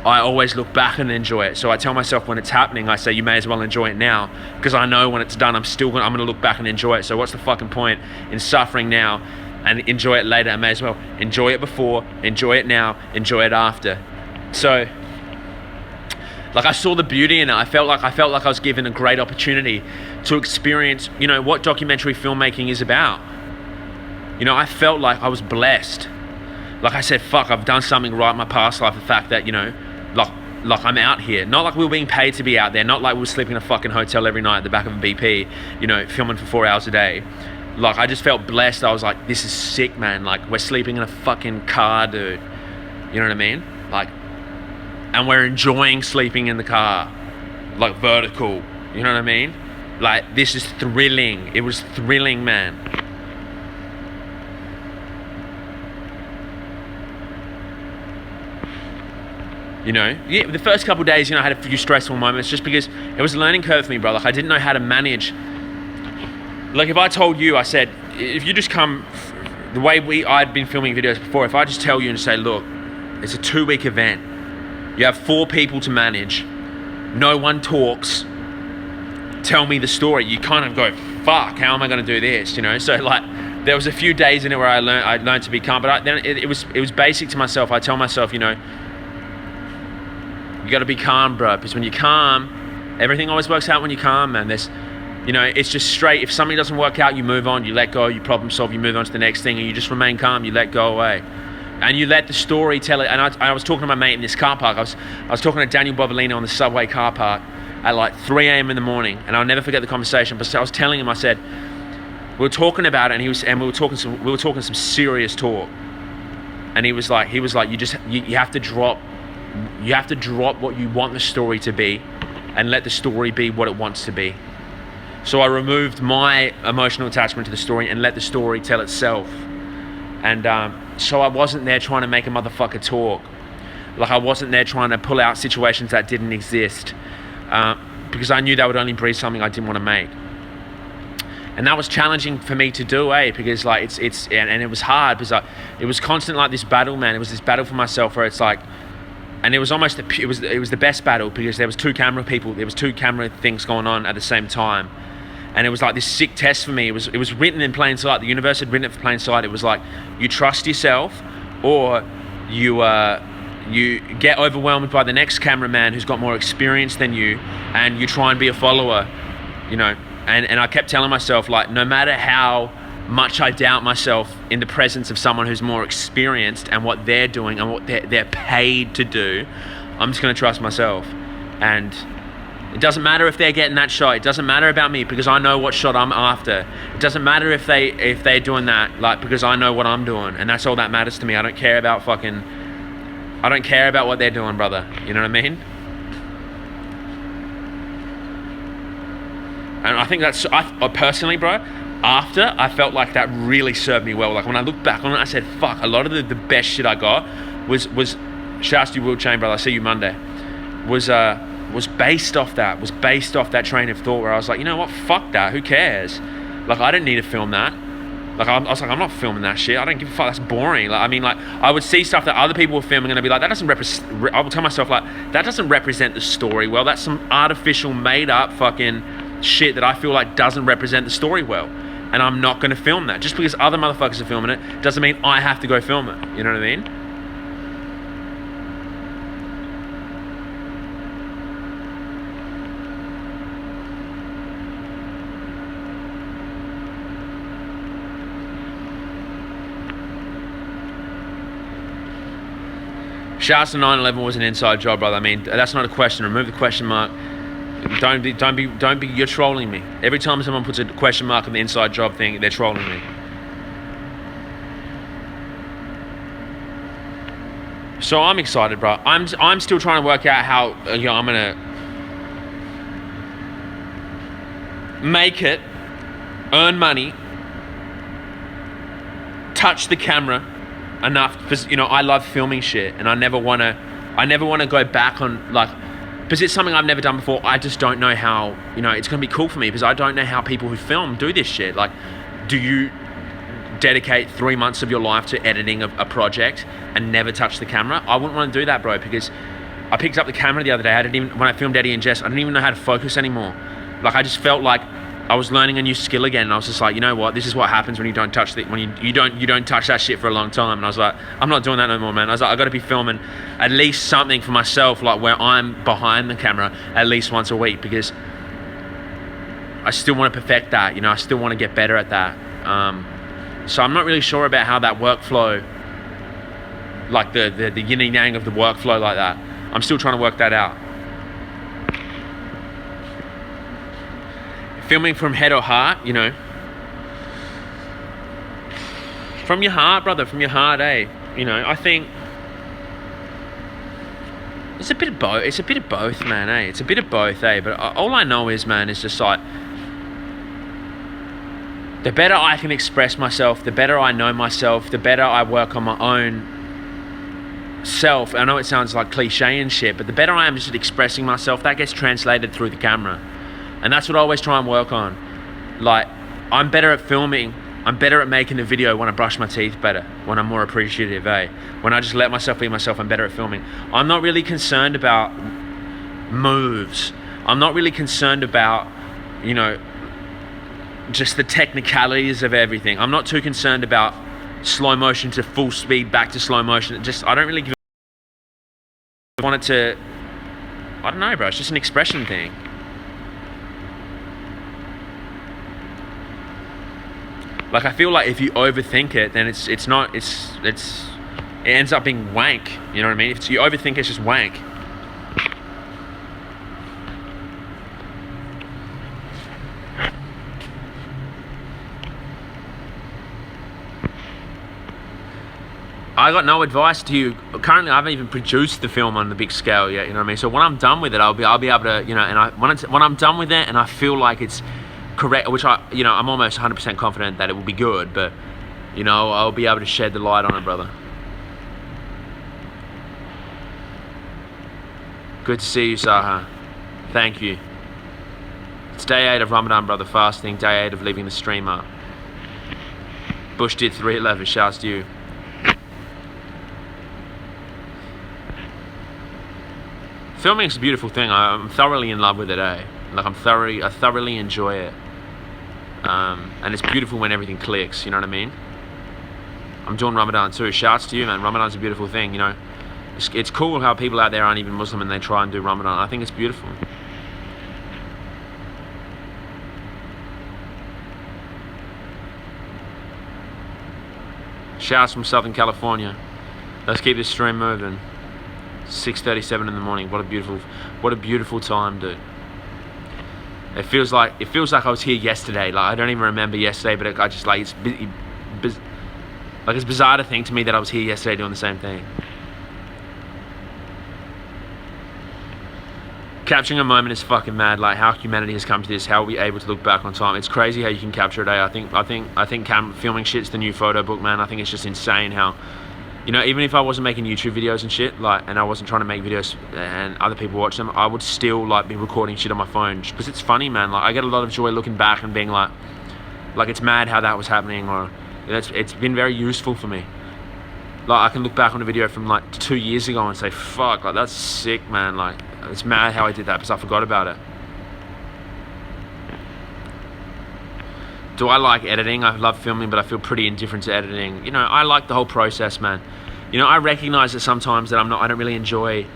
I always look back and enjoy it. So I tell myself when it's happening, I say, you may as well enjoy it now, because I know when it's done, I'm gonna look back and enjoy it. So what's the fucking point in suffering now and enjoy it later? I may as well enjoy it before, enjoy it now, enjoy it after. So, like, I saw the beauty in it. I felt like I was given a great opportunity to experience, you know, what documentary filmmaking is about. You know, I felt like I was blessed. Like I said, fuck, I've done something right in my past life. The fact that, you know, like I'm out here. Not like we were being paid to be out there. Not like we were sleeping in a fucking hotel every night at the back of a BP, you know, filming for 4 hours a day. Like, I just felt blessed. I was like, this is sick, man. Like, we're sleeping in a fucking car, dude. You know what I mean? Like, and we're enjoying sleeping in the car. Like, vertical. You know what I mean? Like, this is thrilling. It was thrilling, man. You know? Yeah, the first couple of days, you know, I had a few stressful moments just because it was a learning curve for me, bro. Like, I didn't know how to manage. Like, if I told you, I said, if you just come, the way I'd been filming videos before, if I just tell you and say, look, it's a 2-week event. You have 4 people to manage. No one talks. Tell me the story. You kind of go, fuck, how am I going to do this? You know? So, like, there was a few days in it where I learned to be calm, but then it was basic to myself. I tell myself, you know, you got to be calm, bro, because when you're calm, everything always works out when you're calm, man. You know, it's just straight. If something doesn't work out, you move on, you let go, you problem solve, you move on to the next thing, and you just remain calm, you let go away. And you let the story tell it. And I was talking to my mate in this car park. I was talking to Daniel Bovolino on the subway car park at like 3 a.m. in the morning, and I'll never forget the conversation. But I was telling him, I said, we were talking about it, and we were talking some serious talk. And he was like, you have to drop what you want the story to be, and let the story be what it wants to be. So I removed my emotional attachment to the story and let the story tell itself. And so I wasn't there trying to make a motherfucker talk. Like, I wasn't there trying to pull out situations that didn't exist, because I knew that would only breed something I didn't want to make. And that was challenging for me to do, because like and it was hard, because it was constant, like, this battle, man. It was this battle for myself where it's like, and it was almost it was the best battle, because there was two camera things going on at the same time. And it was like this sick test for me. It was written in plain sight. The universe had written it for plain sight. It was like, you trust yourself, or you get overwhelmed by the next cameraman who's got more experience than you, and you try and be a follower, you know. And I kept telling myself, like, no matter how much I doubt myself in the presence of someone who's more experienced and what they're doing and what they're paid to do, I'm just going to trust myself. And it doesn't matter if they're getting that shot. It doesn't matter about me, because I know what shot I'm after. It doesn't matter if they're doing that, like, because I know what I'm doing, and that's all that matters to me. I don't care about what they're doing, brother. You know what I mean? And I think that's, I personally, bro, after, I felt like that really served me well. Like, when I look back on it, I said, fuck, a lot of the best shit I got was shouts to you, Will Chain, brother, I see you Monday, was based off that train of thought, where I was like, you know what, fuck that, who cares? Like, I didn't need to film that. Like, I was like, I'm not filming that shit. I don't give a fuck, that's boring. Like, I mean, like, I would see stuff that other people were filming, and I'd be like, that doesn't I would tell myself, like, that doesn't represent the story well. That's some artificial, made up fucking shit that I feel like doesn't represent the story well, and I'm not going to film that. Just because other motherfuckers are filming it doesn't mean I have to go film it. You know what I mean? Shouts to 9/11 was an inside job, brother. I mean, that's not a question. Remove the question mark. Don't be. You're trolling me. Every time someone puts a question mark on the inside job thing, they're trolling me. So I'm excited, bro. I'm still trying to work out how, you know, I'm gonna make it, earn money, touch the camera enough, because, you know, I love filming shit, and I never want to go back on, like, because it's something I've never done before. I just don't know how, you know, it's going to be cool for me, because I don't know how people who film do this shit. Like, do you dedicate 3 months of your life to editing a project and never touch the camera? I wouldn't want to do that, bro, because I picked up the camera the other day. When I filmed Eddie and Jess, I didn't even know how to focus anymore. Like, I just felt like I was learning a new skill again, and I was just like, you know what, this is what happens when you don't touch you don't touch that shit for a long time. And I was like, I'm not doing that no more, man. I was like, I got to be filming at least something for myself, like where I'm behind the camera at least once a week, because I still want to perfect that, you know. I still want to get better at that. So I'm not really sure about how that workflow, like the yin and yang of the workflow like that. I'm still trying to work that out. Filming from head or heart, you know. From your heart, brother, from your heart, You know, I think it's a bit of both. It's a bit of both, man, It's a bit of both, But all I know is, man, is just like, the better I can express myself, the better I know myself, the better I work on my own self. I know it sounds like cliche and shit, but the better I am just at expressing myself, that gets translated through the camera. And that's what I always try and work on. Like, I'm better at filming. I'm better at making a video when I brush my teeth better, when I'm more appreciative, When I just let myself be myself, I'm better at filming. I'm not really concerned about moves. I'm not really concerned about, you know, just the technicalities of everything. I'm not too concerned about slow motion to full speed, back to slow motion. I don't really give a want it to, I don't know, bro. It's just an expression thing. Like, I feel like if you overthink it, then it ends up being wank. You know what I mean? If you overthink, it's just wank. I got no advice to you. Currently, I haven't even produced the film on the big scale yet. You know what I mean? So when I'm done with it, I'll be able to, you know. And when I'm done with it, and I feel like it's correct, which I'm almost 100% confident that it will be good. But you know, I'll be able to shed the light on it, brother. Good to see you, Saha. Thank you. It's day 8 of Ramadan, brother, fasting. Day 8 of leaving the stream up. Bush did 311, shouts to you. Filming is a beautiful thing. I'm thoroughly in love with it, eh? Like I thoroughly enjoy it. And it's beautiful when everything clicks, you know what I mean? I'm doing Ramadan too. Shouts to you, man. Ramadan's a beautiful thing, you know? It's cool how people out there aren't even Muslim and they try and do Ramadan. I think it's beautiful. Shouts from Southern California. Let's keep this stream moving. 6:37 in the morning. What a beautiful time, dude. It feels like I was here yesterday. Like I don't even remember yesterday, but I just like it's bizarre to think to me that I was here yesterday doing the same thing. Capturing a moment is fucking mad. Like how humanity has come to this. How are we able to look back on time? It's crazy how you can capture a day. I think filming shit's the new photo book, man. I think it's just insane how, you know, even if I wasn't making YouTube videos and shit, like, and I wasn't trying to make videos and other people watch them, I would still like be recording shit on my phone because it's funny, man. Like I get a lot of joy looking back and being like it's mad how that was happening, or it's been very useful for me. Like I can look back on a video from like 2 years ago and say, fuck, like that's sick, man. Like it's mad how I did that because I forgot about it. Do I like editing? I love filming, but I feel pretty indifferent to editing. You know, I like the whole process, man. You know, I recognize that sometimes that I don't really enjoy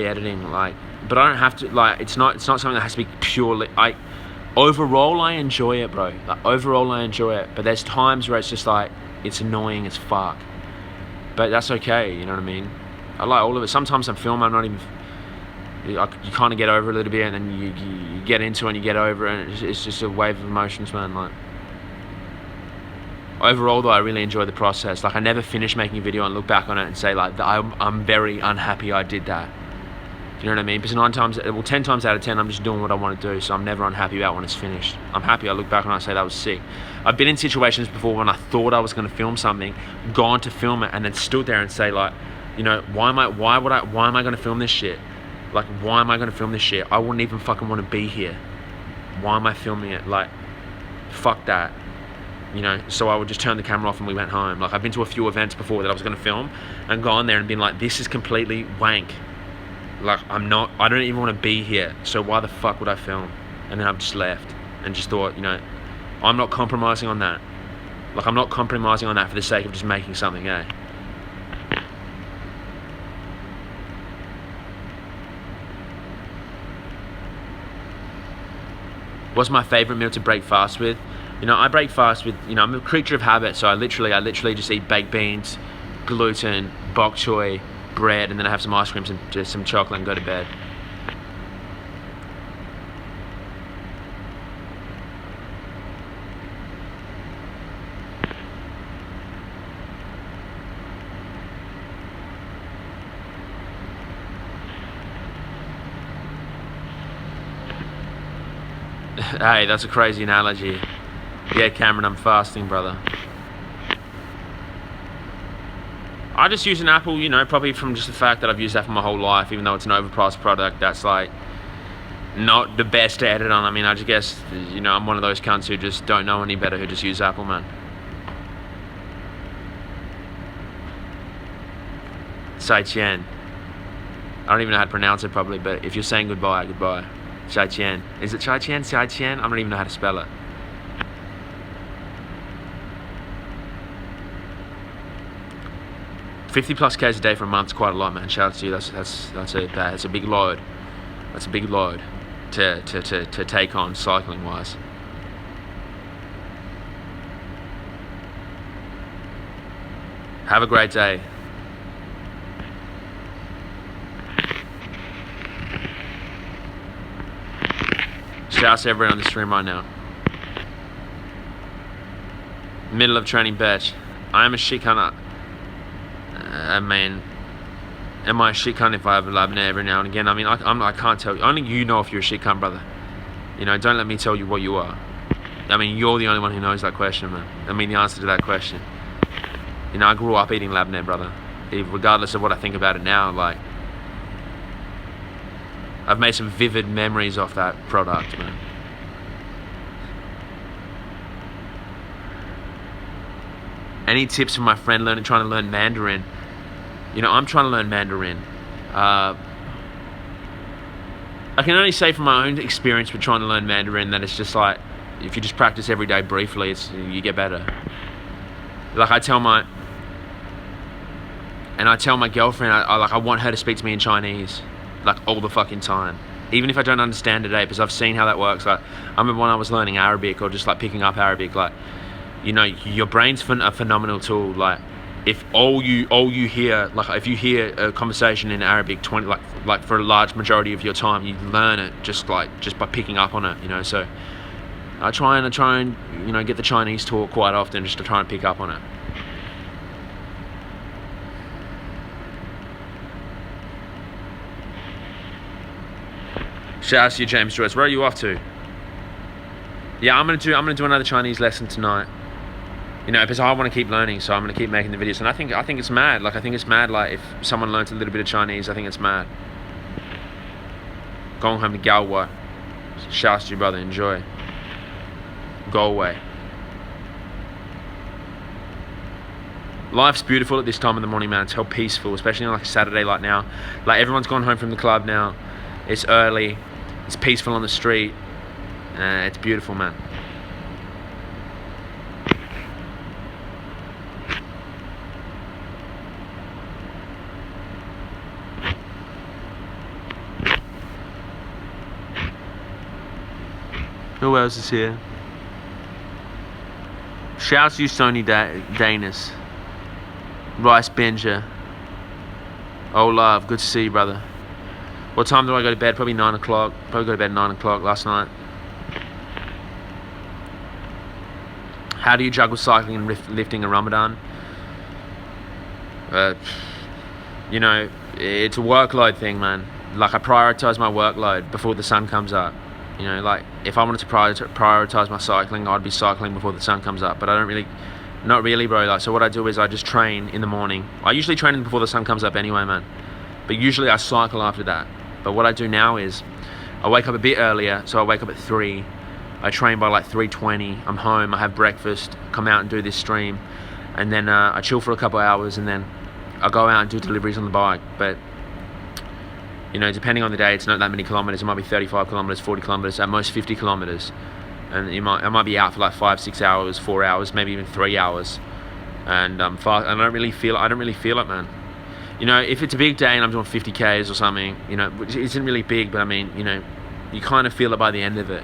editing, like, but I don't have to, like, it's not something that has to be purely, overall I enjoy it, bro. Like, overall I enjoy it, but there's times where it's just like, it's annoying as fuck. But that's okay, you know what I mean? I like all of it. Sometimes I'm filming, I'm not even, you kind of get over it a little bit, and then you get into it and you get over it, and it's just a wave of emotions, man. Like, overall though, I really enjoy the process. Like I never finish making a video and look back on it and say like, I'm very unhappy I did that. Do you know what I mean? Because 10 times out of 10, I'm just doing what I want to do, so I'm never unhappy about when it's finished. I'm happy. I look back and I say that was sick. I've been in situations before when I thought I was going to film something, gone to film it, and then stood there and say like, you know, why am I going to film this shit? Like, why am I going to film this shit? I wouldn't even fucking want to be here. Why am I filming it? Like, fuck that. You know, so I would just turn the camera off and we went home. Like, I've been to a few events before that I was going to film and gone there and been like, this is completely wank. Like, I don't even want to be here, so why the fuck would I film? And then I've just left and just thought, you know, I'm not compromising on that. Like, I'm not compromising on that for the sake of just making something, eh? What's my favorite meal to break fast with? You know, I break fast with, you know, I'm a creature of habit, so I literally just eat baked beans, gluten, bok choy, bread, and then I have some ice creams and just some chocolate and go to bed. Hey, that's a crazy analogy. Yeah, Cameron, I'm fasting, brother. I just use an Apple, you know, probably from just the fact that I've used Apple my whole life, even though it's an overpriced product that's like not the best to edit on. I mean, I just guess, you know, I'm one of those cunts who just don't know any better, who just use Apple, man. Sai Qian. I don't even know how to pronounce it probably, but if you're saying goodbye, goodbye. Sai Qian. Is it Sai Qian? Sai Qian? I don't even know how to spell it. $50+ Ks a day for a month's quite a lot, man. Shout out to you. That's a big load. That's a big load to take on cycling wise. Have a great day. Shout out to everyone on the stream right now. Middle of training batch. I am a shit cunt. I mean, am I a shit cunt if I have a lab every now and again? I mean, I can't tell you. Only you know if you're a shit cunt, brother. You know, don't let me tell you what you are. I mean, you're the only one who knows that question, man. I mean, the answer to that question. You know, I grew up eating Labnet, brother. Regardless of what I think about it now, like, I've made some vivid memories off that product, man. Any tips from my friend trying to learn Mandarin? You know, I'm trying to learn Mandarin. I can only say from my own experience with trying to learn Mandarin that it's just like, if you just practice every day briefly, you get better. Like I tell my girlfriend, I want her to speak to me in Chinese, like all the fucking time. Even if I don't understand today, because I've seen how that works. Like, I remember when I was learning Arabic or just like picking up Arabic, like, you know, your brain's a phenomenal tool. Like, if all you hear, like if you hear a conversation in Arabic 20, like for a large majority of your time, you learn it just by picking up on it, you know. So I try and you know, get the Chinese talk quite often just to try and pick up on it. Shout out to you, James Joyce. Where are you off to? Yeah, I'm gonna do another Chinese lesson tonight. You know, because I want to keep learning, so I'm gonna keep making the videos. And I think it's mad. Like, I think it's mad. Like, if someone learns a little bit of Chinese, I think it's mad. Going home to Galway. Shout out to you, brother. Enjoy. Go away. Life's beautiful at this time of the morning, man. It's so peaceful, especially on like a Saturday like now. Like, everyone's gone home from the club now. It's early. It's peaceful on the street. It's beautiful, man. Who else is here? Shouts to you, Sony Danis. Rice Benja. Oh, love. Good to see you, brother. What time do I go to bed? Probably 9 o'clock. Probably go to bed at 9 o'clock last night. How do you juggle cycling and lifting a Ramadan? You know, it's a workload thing, man. Like, I prioritize my workload before the sun comes up. You know, like, if I wanted to prioritize my cycling, I'd be cycling before the sun comes up. But I don't really, not really, bro. Like, so what I do is I just train in the morning. I usually train before the sun comes up anyway, man. But usually I cycle after that. But what I do now is I wake up a bit earlier, so I wake up at 3. I train by like 3:20. I'm home, I have breakfast, come out and do this stream, and then I chill for a couple hours, and then I go out and do deliveries on the bike. But, you know, depending on the day, it's not that many kilometers. It might be 35 kilometers, 40 kilometers, at most 50 kilometers. And I might be out for like 5-6 hours, 4 hours, maybe even 3 hours. And I don't really feel it, man. You know, if it's a big day and I'm doing 50 Ks or something, you know, which isn't really big, but I mean, you know, you kind of feel it by the end of it.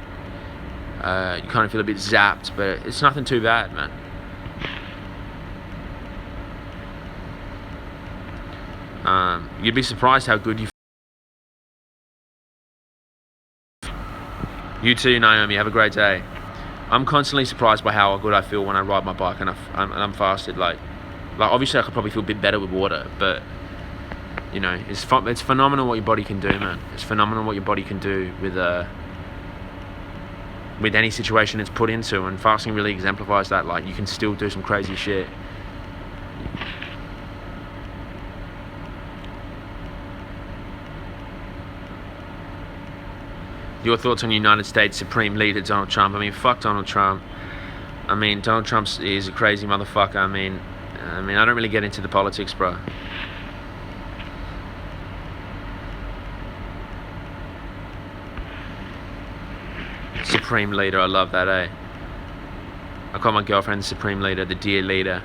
You kind of feel a bit zapped, but it's nothing too bad, man. You'd be surprised how good you feel. You too, Naomi. Have a great day. I'm constantly surprised by how good I feel when I ride my bike and I'm fasted. Like obviously I could probably feel a bit better with water, but you know, it's phenomenal what your body can do, man. It's phenomenal what your body can do with any situation it's put into, and fasting really exemplifies that. Like, you can still do some crazy shit. Your thoughts on United States Supreme Leader Donald Trump? I mean, fuck Donald Trump. I mean, Donald Trump is a crazy motherfucker. I mean, I don't really get into the politics, bro. Supreme Leader, I love that, eh? I call my girlfriend the Supreme Leader, the dear leader.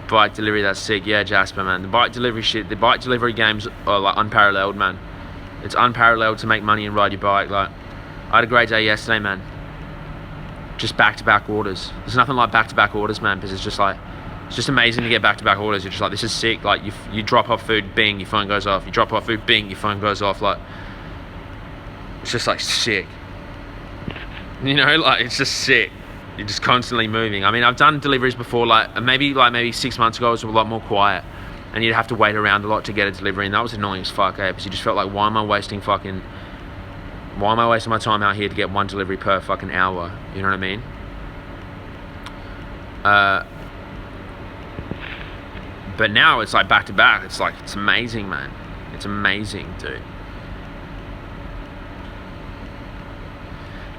Bike delivery, that's sick. Yeah, Jasper, man. The bike delivery games are like unparalleled, man. It's unparalleled to make money and ride your bike. Like, I had a great day yesterday, man. Just back-to-back orders. There's nothing like back-to-back orders, man, because it's just amazing to get back-to-back orders. You're just like, this is sick. Like, you drop off food, bing, your phone goes off. You drop off food, bing, your phone goes off. Like, it's just like sick. You know, like, it's just sick. You're just constantly moving. I mean, I've done deliveries before, like maybe 6 months ago it was a lot more quiet. and you'd have to wait around a lot to get a delivery, and that was annoying as fuck, because you just felt like, why am I wasting my time out here to get one delivery per fucking hour? You know what I mean? But now it's like back to back. It's like, it's amazing, man. It's amazing, dude.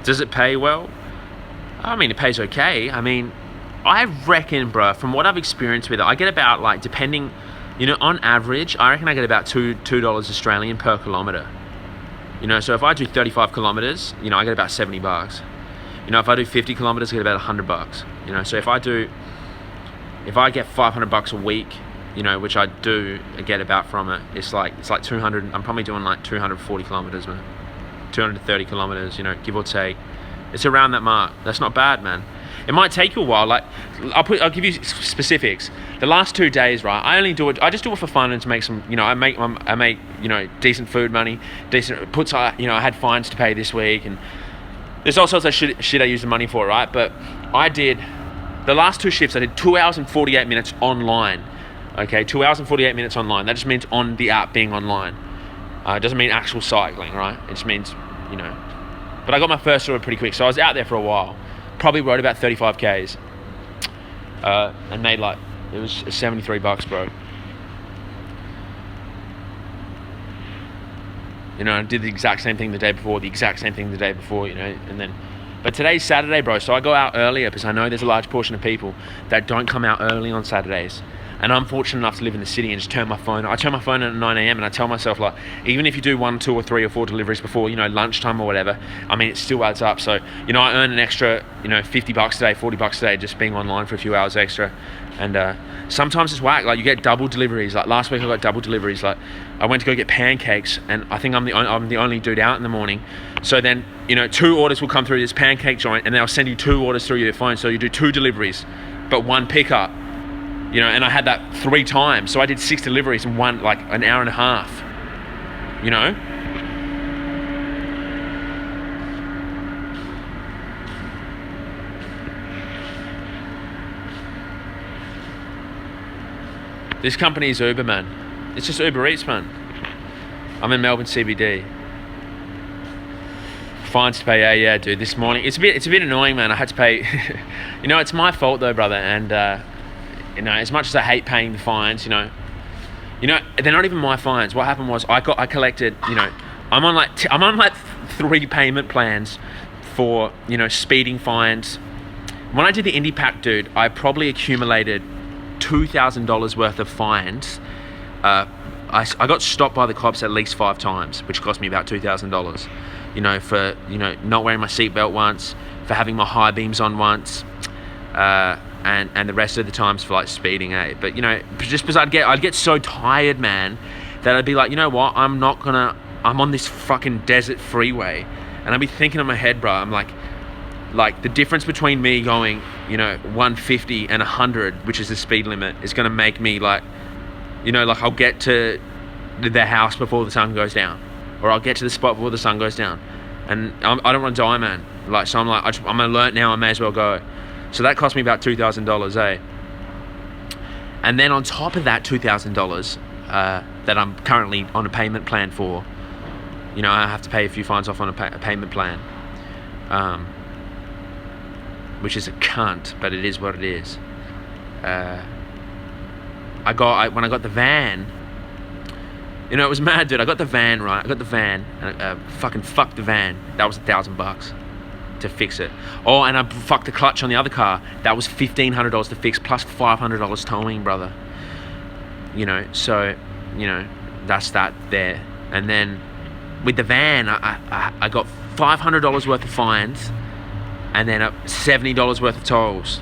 Does it pay well? I mean, it pays okay. I mean, I reckon, bro, from what I've experienced with it, I get about, like, depending, you know, on average, I reckon I get about $2 Australian per kilometer. You know, so if I do 35 kilometers, you know, I get about $70. You know, if I do 50 kilometers, I get about $100. You know, so if I get $500 a week, you know, which I do get about from it, it's like 200. I'm probably doing like 240 kilometers, man. 230 kilometers, you know, give or take. It's around that mark. That's not bad, man. It might take you a while. Like, I'll give you specifics. The last 2 days, right? I just do it for fun and to make some, you know, I make, you know, decent food money, decent puts. You know, I had fines to pay this week, and there's all sorts of shit I use the money for, right? But I did the last 2 shifts. I did 2 hours and 48 minutes online. Okay, 2 hours and 48 minutes online. That just means on the app being online. It doesn't mean actual cycling, right? It just means, you know. But I got my first order pretty quick, so I was out there for a while. Probably rode about 35 Ks. And made like, it was $73, bro. You know, I did the exact same thing the day before, you know, and then, but today's Saturday, bro, so I go out earlier because I know there's a large portion of people that don't come out early on Saturdays. And I'm fortunate enough to live in the city and just turn my phone. I turn my phone on at 9 a.m. and I tell myself, like, even if you do 1, 2, or 3 or 4 deliveries before, you know, lunchtime or whatever, I mean, it still adds up. So, you know, I earn an extra, you know, $50 a day, $40 a day just being online for a few hours extra. And sometimes it's whack. Like, you get double deliveries. Like last week I got double deliveries. Like, I went to go get pancakes, and I think I'm the only dude out in the morning. So then, you know, 2 orders will come through this pancake joint, and they'll send you 2 orders through your phone. So you do 2 deliveries, but 1 pickup. You know, and I had that 3 times. So I did 6 deliveries in like an hour and a half. You know? This company is Uber, man. It's just Uber Eats, man. I'm in Melbourne CBD. Fines to pay, yeah, dude. This morning, it's a bit annoying, man. I had to pay. You know, it's my fault though, brother. And you know, as much as I hate paying the fines, you know, they're not even my fines. What happened was I collected, you know, I'm on like 3 payment plans for, you know, speeding fines. When I did the Indie Pack, dude, I probably accumulated $2,000 worth of fines. I got stopped by the cops at least 5 times, which cost me about $2,000. You know, for, you know, not wearing my seatbelt once, for having my high beams on once, and the rest of the times for like speeding, But you know, just because I'd get so tired, man, that I'd be like, you know what, I'm on this fucking desert freeway, and I'd be thinking in my head, bro, I'm like the difference between me going, you know, 150 and 100, which is the speed limit, is gonna make me like, you know, like I'll get to the house before the sun goes down, or I'll get to the spot before the sun goes down, and I don't want to die, man. Like, so I'm like, I'm alert now, I may as well go. So that cost me about $2,000, And then on top of that $2,000 that I'm currently on a payment plan for, you know, I have to pay a few fines off on a payment plan, which is a cunt, but it is what it is. When I got the van, you know, it was mad, dude. I got the van, right? And fucking fucked the van. That was $1,000 to fix it. Oh, and I fucked the clutch on the other car. That was $1,500 to fix, plus $500 towing, brother. You know, so, you know, that's that there. And then with the van, I got $500 worth of fines, and then $70 worth of tolls.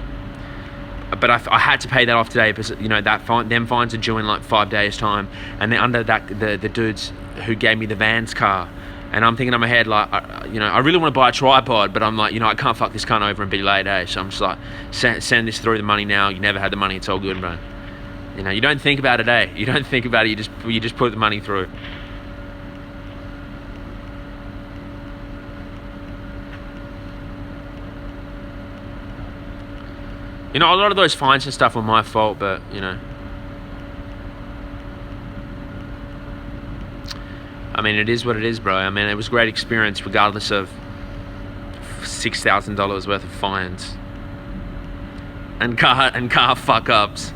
But I had to pay that off today because, you know, them fines are due in like 5 days time, and they're under that the dudes who gave me the van's car. And I'm thinking in my head, like, you know, I really want to buy a tripod, but I'm like, you know, I can't fuck this cunt over and be late, So I'm just like, send this through the money now. You never had the money. It's all good, bro. You know, you don't think about it, You don't think about it. You just put the money through. You know, a lot of those fines and stuff were my fault, but, you know, I mean, it is what it is, bro. I mean, it was a great experience regardless of $6,000 worth of fines and car fuck ups.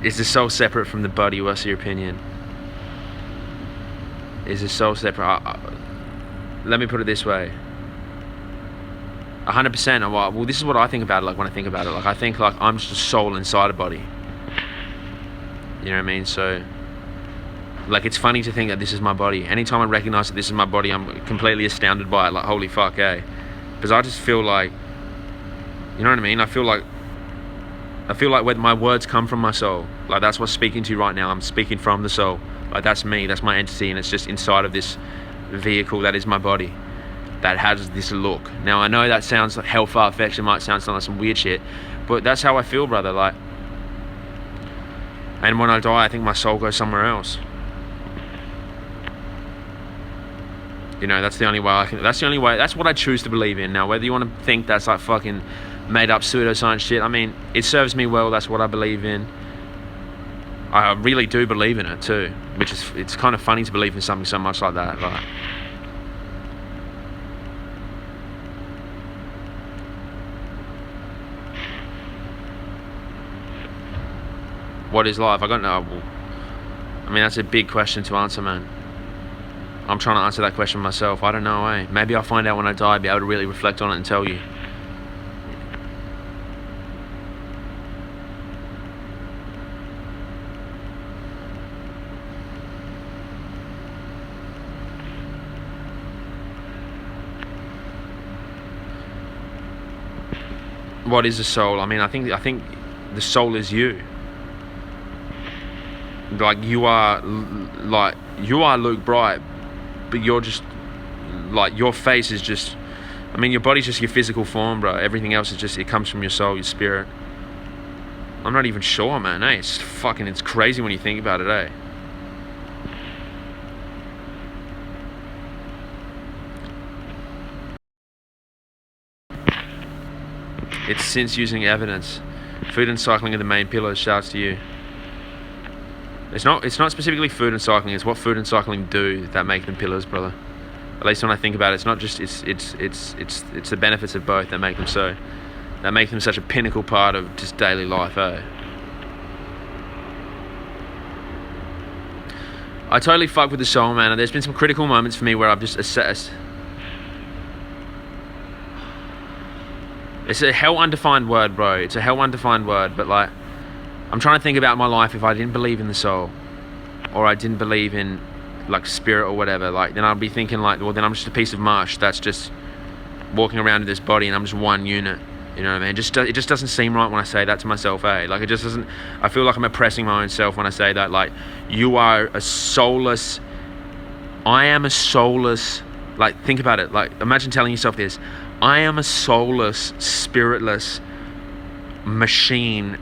Is the soul separate from the body? What's your opinion? Is the soul separate? Let me put it this way. 100%. Well, this is what I think about it. Like when I think about it, like I think like I'm just a soul inside a body. You know what I mean? So, like it's funny to think that this is my body. Anytime I recognize that this is my body, I'm completely astounded by it. Like holy fuck, eh? Because I just feel like, you know what I mean? I feel like when my words come from my soul, like that's what's speaking to you right now. I'm speaking from the soul. Like that's me, that's my entity, and it's just inside of this vehicle that is my body that has this look. Now I know that sounds like hell far-fetched, it might sound like some weird shit, but that's how I feel, brother. Like, and when I die, I think my soul goes somewhere else. You know, that's the only way I can, that's what I choose to believe in. Now, whether you want to think that's like fucking made up pseudoscience shit, I mean, it serves me well, that's what I believe in. I really do believe in it too, which is, it's kind of funny to believe in something so much like that. Like, what is life? I don't know. I mean, that's a big question to answer, man. I'm trying to answer that question myself. I don't know, eh? Maybe I'll find out when I die, be able to really reflect on it and tell you. What is the soul? I mean, I think the soul is you. Like you are Luke Bright, but you're just like, your face is just, I mean, your body's just your physical form, bro. Everything else is just, it comes from your soul, your spirit. I'm not even sure, man. Eh? It's crazy when you think about it, eh? It's since using evidence. Food and cycling are the main pillars. Shouts to you. It's not specifically food and cycling. It's what food and cycling do that make them pillars, brother. At least when I think about it, it's not just it's the benefits of both that make them so. That make them such a pinnacle part of just daily life, eh? I totally fuck with the soul, man. There's been some critical moments for me where I've just assessed. It's a hell undefined word, bro. It's a hell undefined word, but like, I'm trying to think about my life if I didn't believe in the soul, or I didn't believe in like spirit or whatever, like then I'd be thinking like, well then I'm just a piece of mush that's just walking around in this body and I'm just one unit. You know what I mean? It just doesn't seem right when I say that to myself, eh? Like it just doesn't, I feel like I'm oppressing my own self when I say that, like, you are a soulless, I am a soulless, like think about it, like imagine telling yourself this, I am a soulless, spiritless machine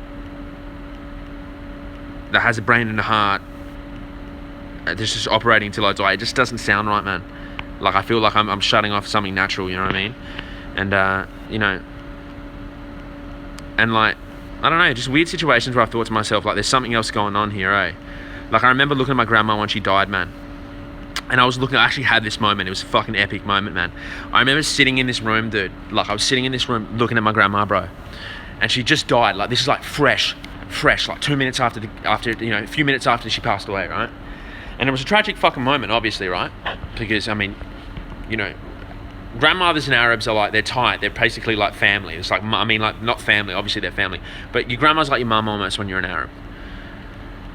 that has a brain and a heart that's just operating until I die. It just doesn't sound right, man. Like I feel like I'm shutting off something natural, you know what I mean? And you know, and like, I don't know, just weird situations where I thought to myself, like there's something else going on here, eh? Like I remember looking at my grandma when she died, man. And I was looking, I actually had this moment, it was a fucking epic moment, man. I remember sitting in this room, dude. Like I was sitting in this room looking at my grandma, bro. And she just died, like this is like fresh, like 2 minutes after, you know, a few minutes after she passed away, right? And it was a tragic fucking moment, obviously, right? Because, I mean, you know, grandmothers and Arabs are like, they're tight, they're basically like family. It's like, I mean, like, not family, obviously they're family, but your grandma's like your mum almost when you're an Arab.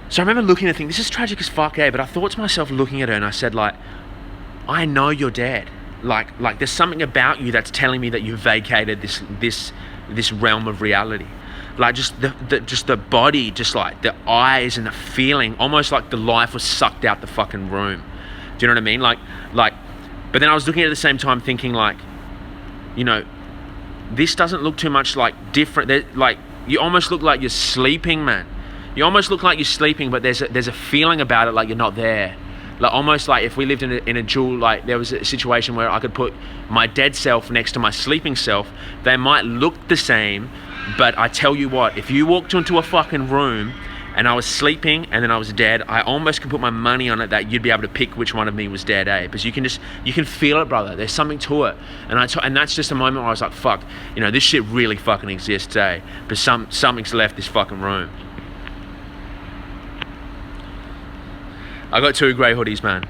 So I remember looking at things, this is tragic as fuck, eh? But I thought to myself, looking at her, and I said, like, I know you're dead. Like there's something about you that's telling me that you've vacated this realm of reality. Like just the body, just like the eyes and the feeling, almost like the life was sucked out the fucking room. Do you know what I mean? Like, but then I was looking at the same time thinking, like, you know, this doesn't look too much like different. Like you almost look like you're sleeping, man. You almost look like you're sleeping, but there's a feeling about it like you're not there. Like almost like if we lived in a dual, like there was a situation where I could put my dead self next to my sleeping self, they might look the same, But I tell you what, if you walked into a fucking room and I was sleeping and then I was dead, I almost could put my money on it that you'd be able to pick which one of me was dead, eh? Because you can feel it, brother. There's something to it. And that's just a moment where I was like, fuck, you know, this shit really fucking exists, eh? But something's left this fucking room. I got 2 grey hoodies, man.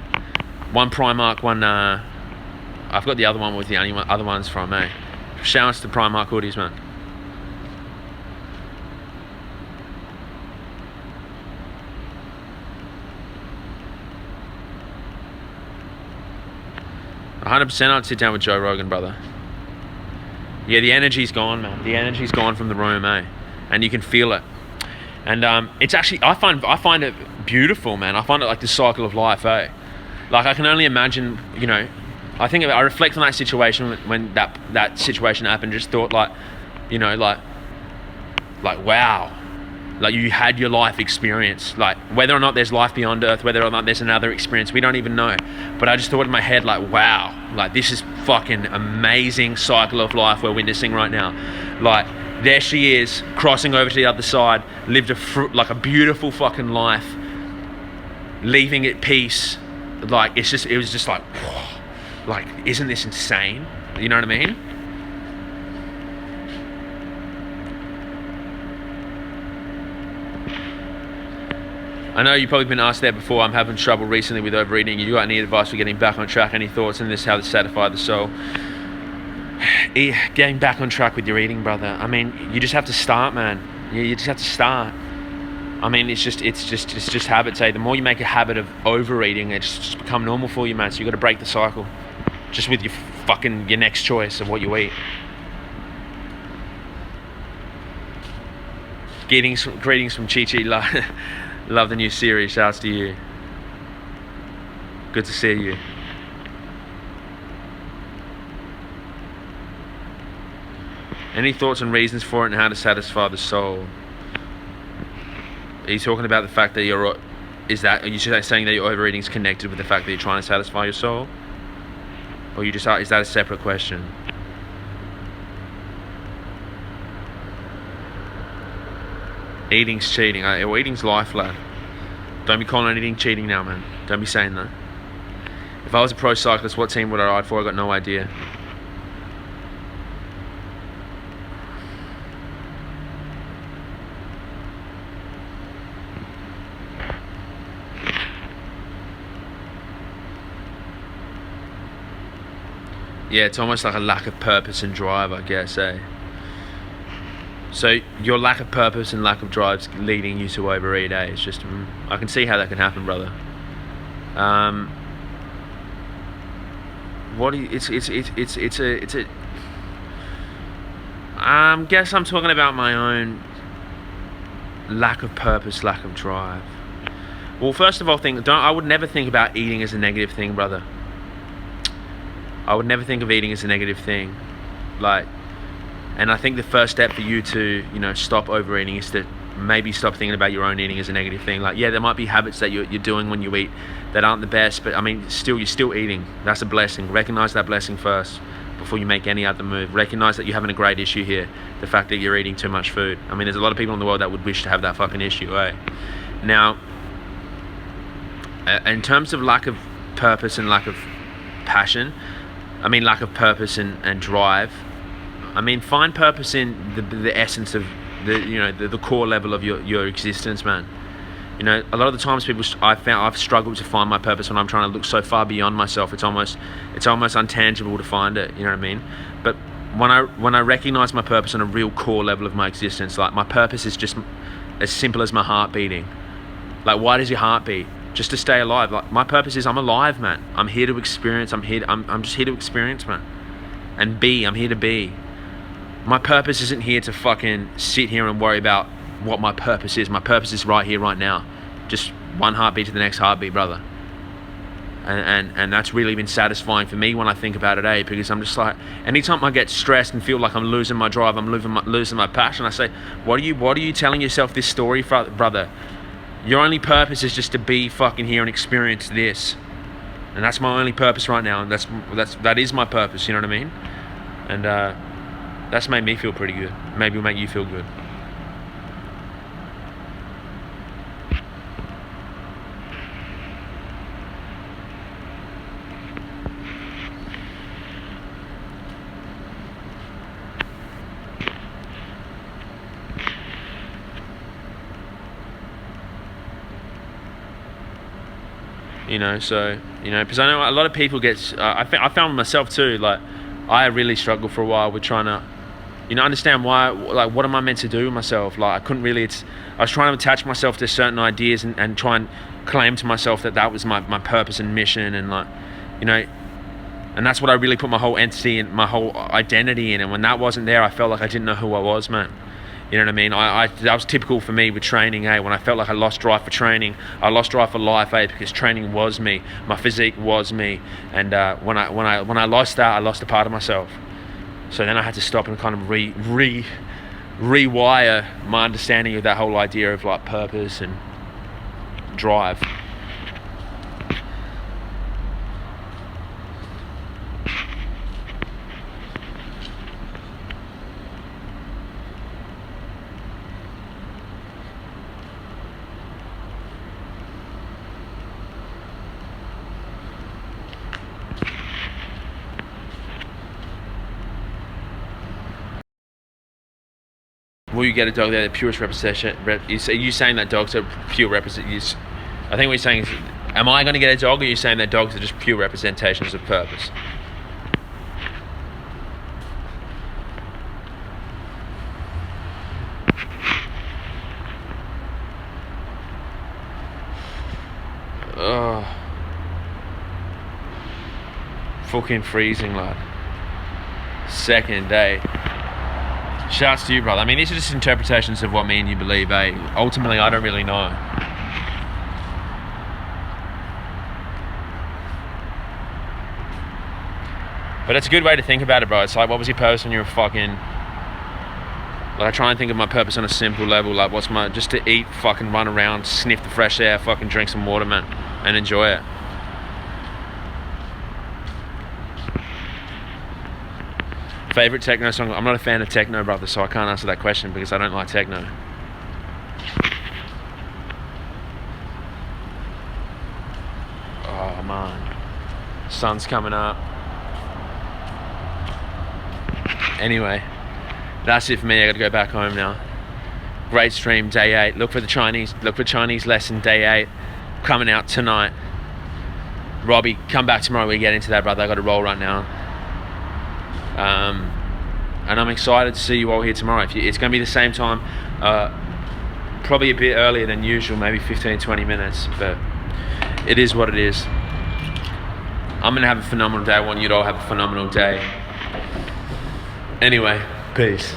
One Primark, one, I've got the other one with the only other ones from, eh? Shout outs to Primark hoodies, man. %, I'd sit down with Joe Rogan, brother. Yeah, the energy's gone, man. The energy's gone from the room, eh? And you can feel it. And it's actually, I find it beautiful, man. I find it like the cycle of life, eh? Like, I can only imagine, you know, I reflect on that situation when that situation happened, just thought like, you know, like wow. Like, you had your life experience. Like, whether or not there's life beyond Earth, whether or not there's another experience, we don't even know. But I just thought in my head, like, wow, like, this is fucking amazing cycle of life we're witnessing right now. Like, there she is, crossing over to the other side, lived a beautiful fucking life, leaving at peace. Like, it was just like, whoa, like, isn't this insane? You know what I mean? I know you've probably been asked that before. I'm having trouble recently with overeating. You got any advice for getting back on track? Any thoughts on this, how to satisfy the soul? Getting back on track with your eating, brother. I mean, you just have to start, man. You just have to start. I mean, it's just habits, eh? The more you make a habit of overeating, it's just become normal for you, man. So you got to break the cycle, just with your next choice of what you eat. Greetings from Chi Chi. Love the new series. Shouts to you. Good to see you. Any thoughts and reasons for it and how to satisfy the soul? Are you talking about the fact that are you saying that your overeating is connected with the fact that you're trying to satisfy your soul? Or is that a separate question? Eating's cheating. Well, eating's life, lad. Don't be calling eating cheating now, man. Don't be saying that. If I was a pro cyclist, what team would I ride for? I got no idea. Yeah, it's almost like a lack of purpose and drive, I guess, eh? So your lack of purpose and lack of drive's leading you to overeat, eh? It's just, I can see how that can happen, brother. Guess I'm talking about my own lack of purpose, lack of drive. Well, first of all, I would never think about eating as a negative thing, brother. I would never think of eating as a negative thing. And I think the first step for you to, you know, stop overeating is to maybe stop thinking about your own eating as a negative thing. Like, yeah, there might be habits that you're doing when you eat that aren't the best, but I mean, you're still eating. That's a blessing. Recognize that blessing first before you make any other move. Recognize that you're having a great issue here, the fact that you're eating too much food. I mean, there's a lot of people in the world that would wish to have that fucking issue, eh? Now, in terms of lack of purpose and lack of passion, I mean, lack of purpose and drive, I mean, find purpose in the essence of the core level of your existence, man. You know, a lot of the times I've struggled to find my purpose when I'm trying to look so far beyond myself. It's almost untangible to find it. You know what I mean? But when I recognize my purpose on a real core level of my existence, like, my purpose is just as simple as my heart beating. Like, why does your heart beat? Just to stay alive. Like, my purpose is I'm alive, man. I'm here to experience. I'm just here to experience, man. And I'm here to be. My purpose isn't here to fucking sit here and worry about what my purpose is. My purpose is right here, right now. Just one heartbeat to the next heartbeat, brother. And that's really been satisfying for me when I think about it, eh? Because I'm just like, anytime I get stressed and feel like I'm losing my drive, I'm losing my passion, I say, what are you telling yourself this story for, brother? Your only purpose is just to be fucking here and experience this. And that's my only purpose right now. And that is my purpose, you know what I mean? And That's made me feel pretty good. Maybe it'll make you feel good. You know, so, you know, because I know a lot of people get, I found myself too, like, I really struggled for a while with trying to, you know, understand why, like, what am I meant to do with myself? Like, I couldn't really, I was trying to attach myself to certain ideas and try and claim to myself that was my purpose and mission, and, like, you know, and that's what I really put my whole entity and my whole identity in, and when that wasn't there, I felt like I didn't know who I was, man. You know what I mean? That was typical for me with training, when I felt like I lost drive for training, I lost drive for life, because training was me, my physique was me, and when I lost that, I lost a part of myself. So then I had to stop and kind of rewire my understanding of that whole idea of, like, purpose and drive. Will you get a dog that the purest representation? Are you saying that dogs are pure represent? I think what you're saying is, am I going to get a dog, or are you saying that dogs are just pure representations of purpose? Oh, fucking freezing, lad. Second day. Shouts to you, brother. I mean, these are just interpretations of what me and you believe, Ultimately, I don't really know. But it's a good way to think about it, bro. It's like, what was your purpose when you were fucking... Like, I try and think of my purpose on a simple level. Like, what's my... Just to eat, fucking run around, sniff the fresh air, fucking drink some water, man. And enjoy it. Favorite techno song? I'm not a fan of techno, brother, so I can't answer that question because I don't like techno. Oh, man. Sun's coming up. Anyway, that's it for me. I gotta go back home now. Great stream, day 8. Look for Chinese lesson, day 8. Coming out tonight. Robbie, come back tomorrow. We get into that, brother. I got to roll right now. And I'm excited to see you all here tomorrow. It's going to be the same time, probably a bit earlier than usual, maybe 15-20 minutes, but it is what it is. I'm going to have a phenomenal day. I want you to all have a phenomenal day. Anyway, peace.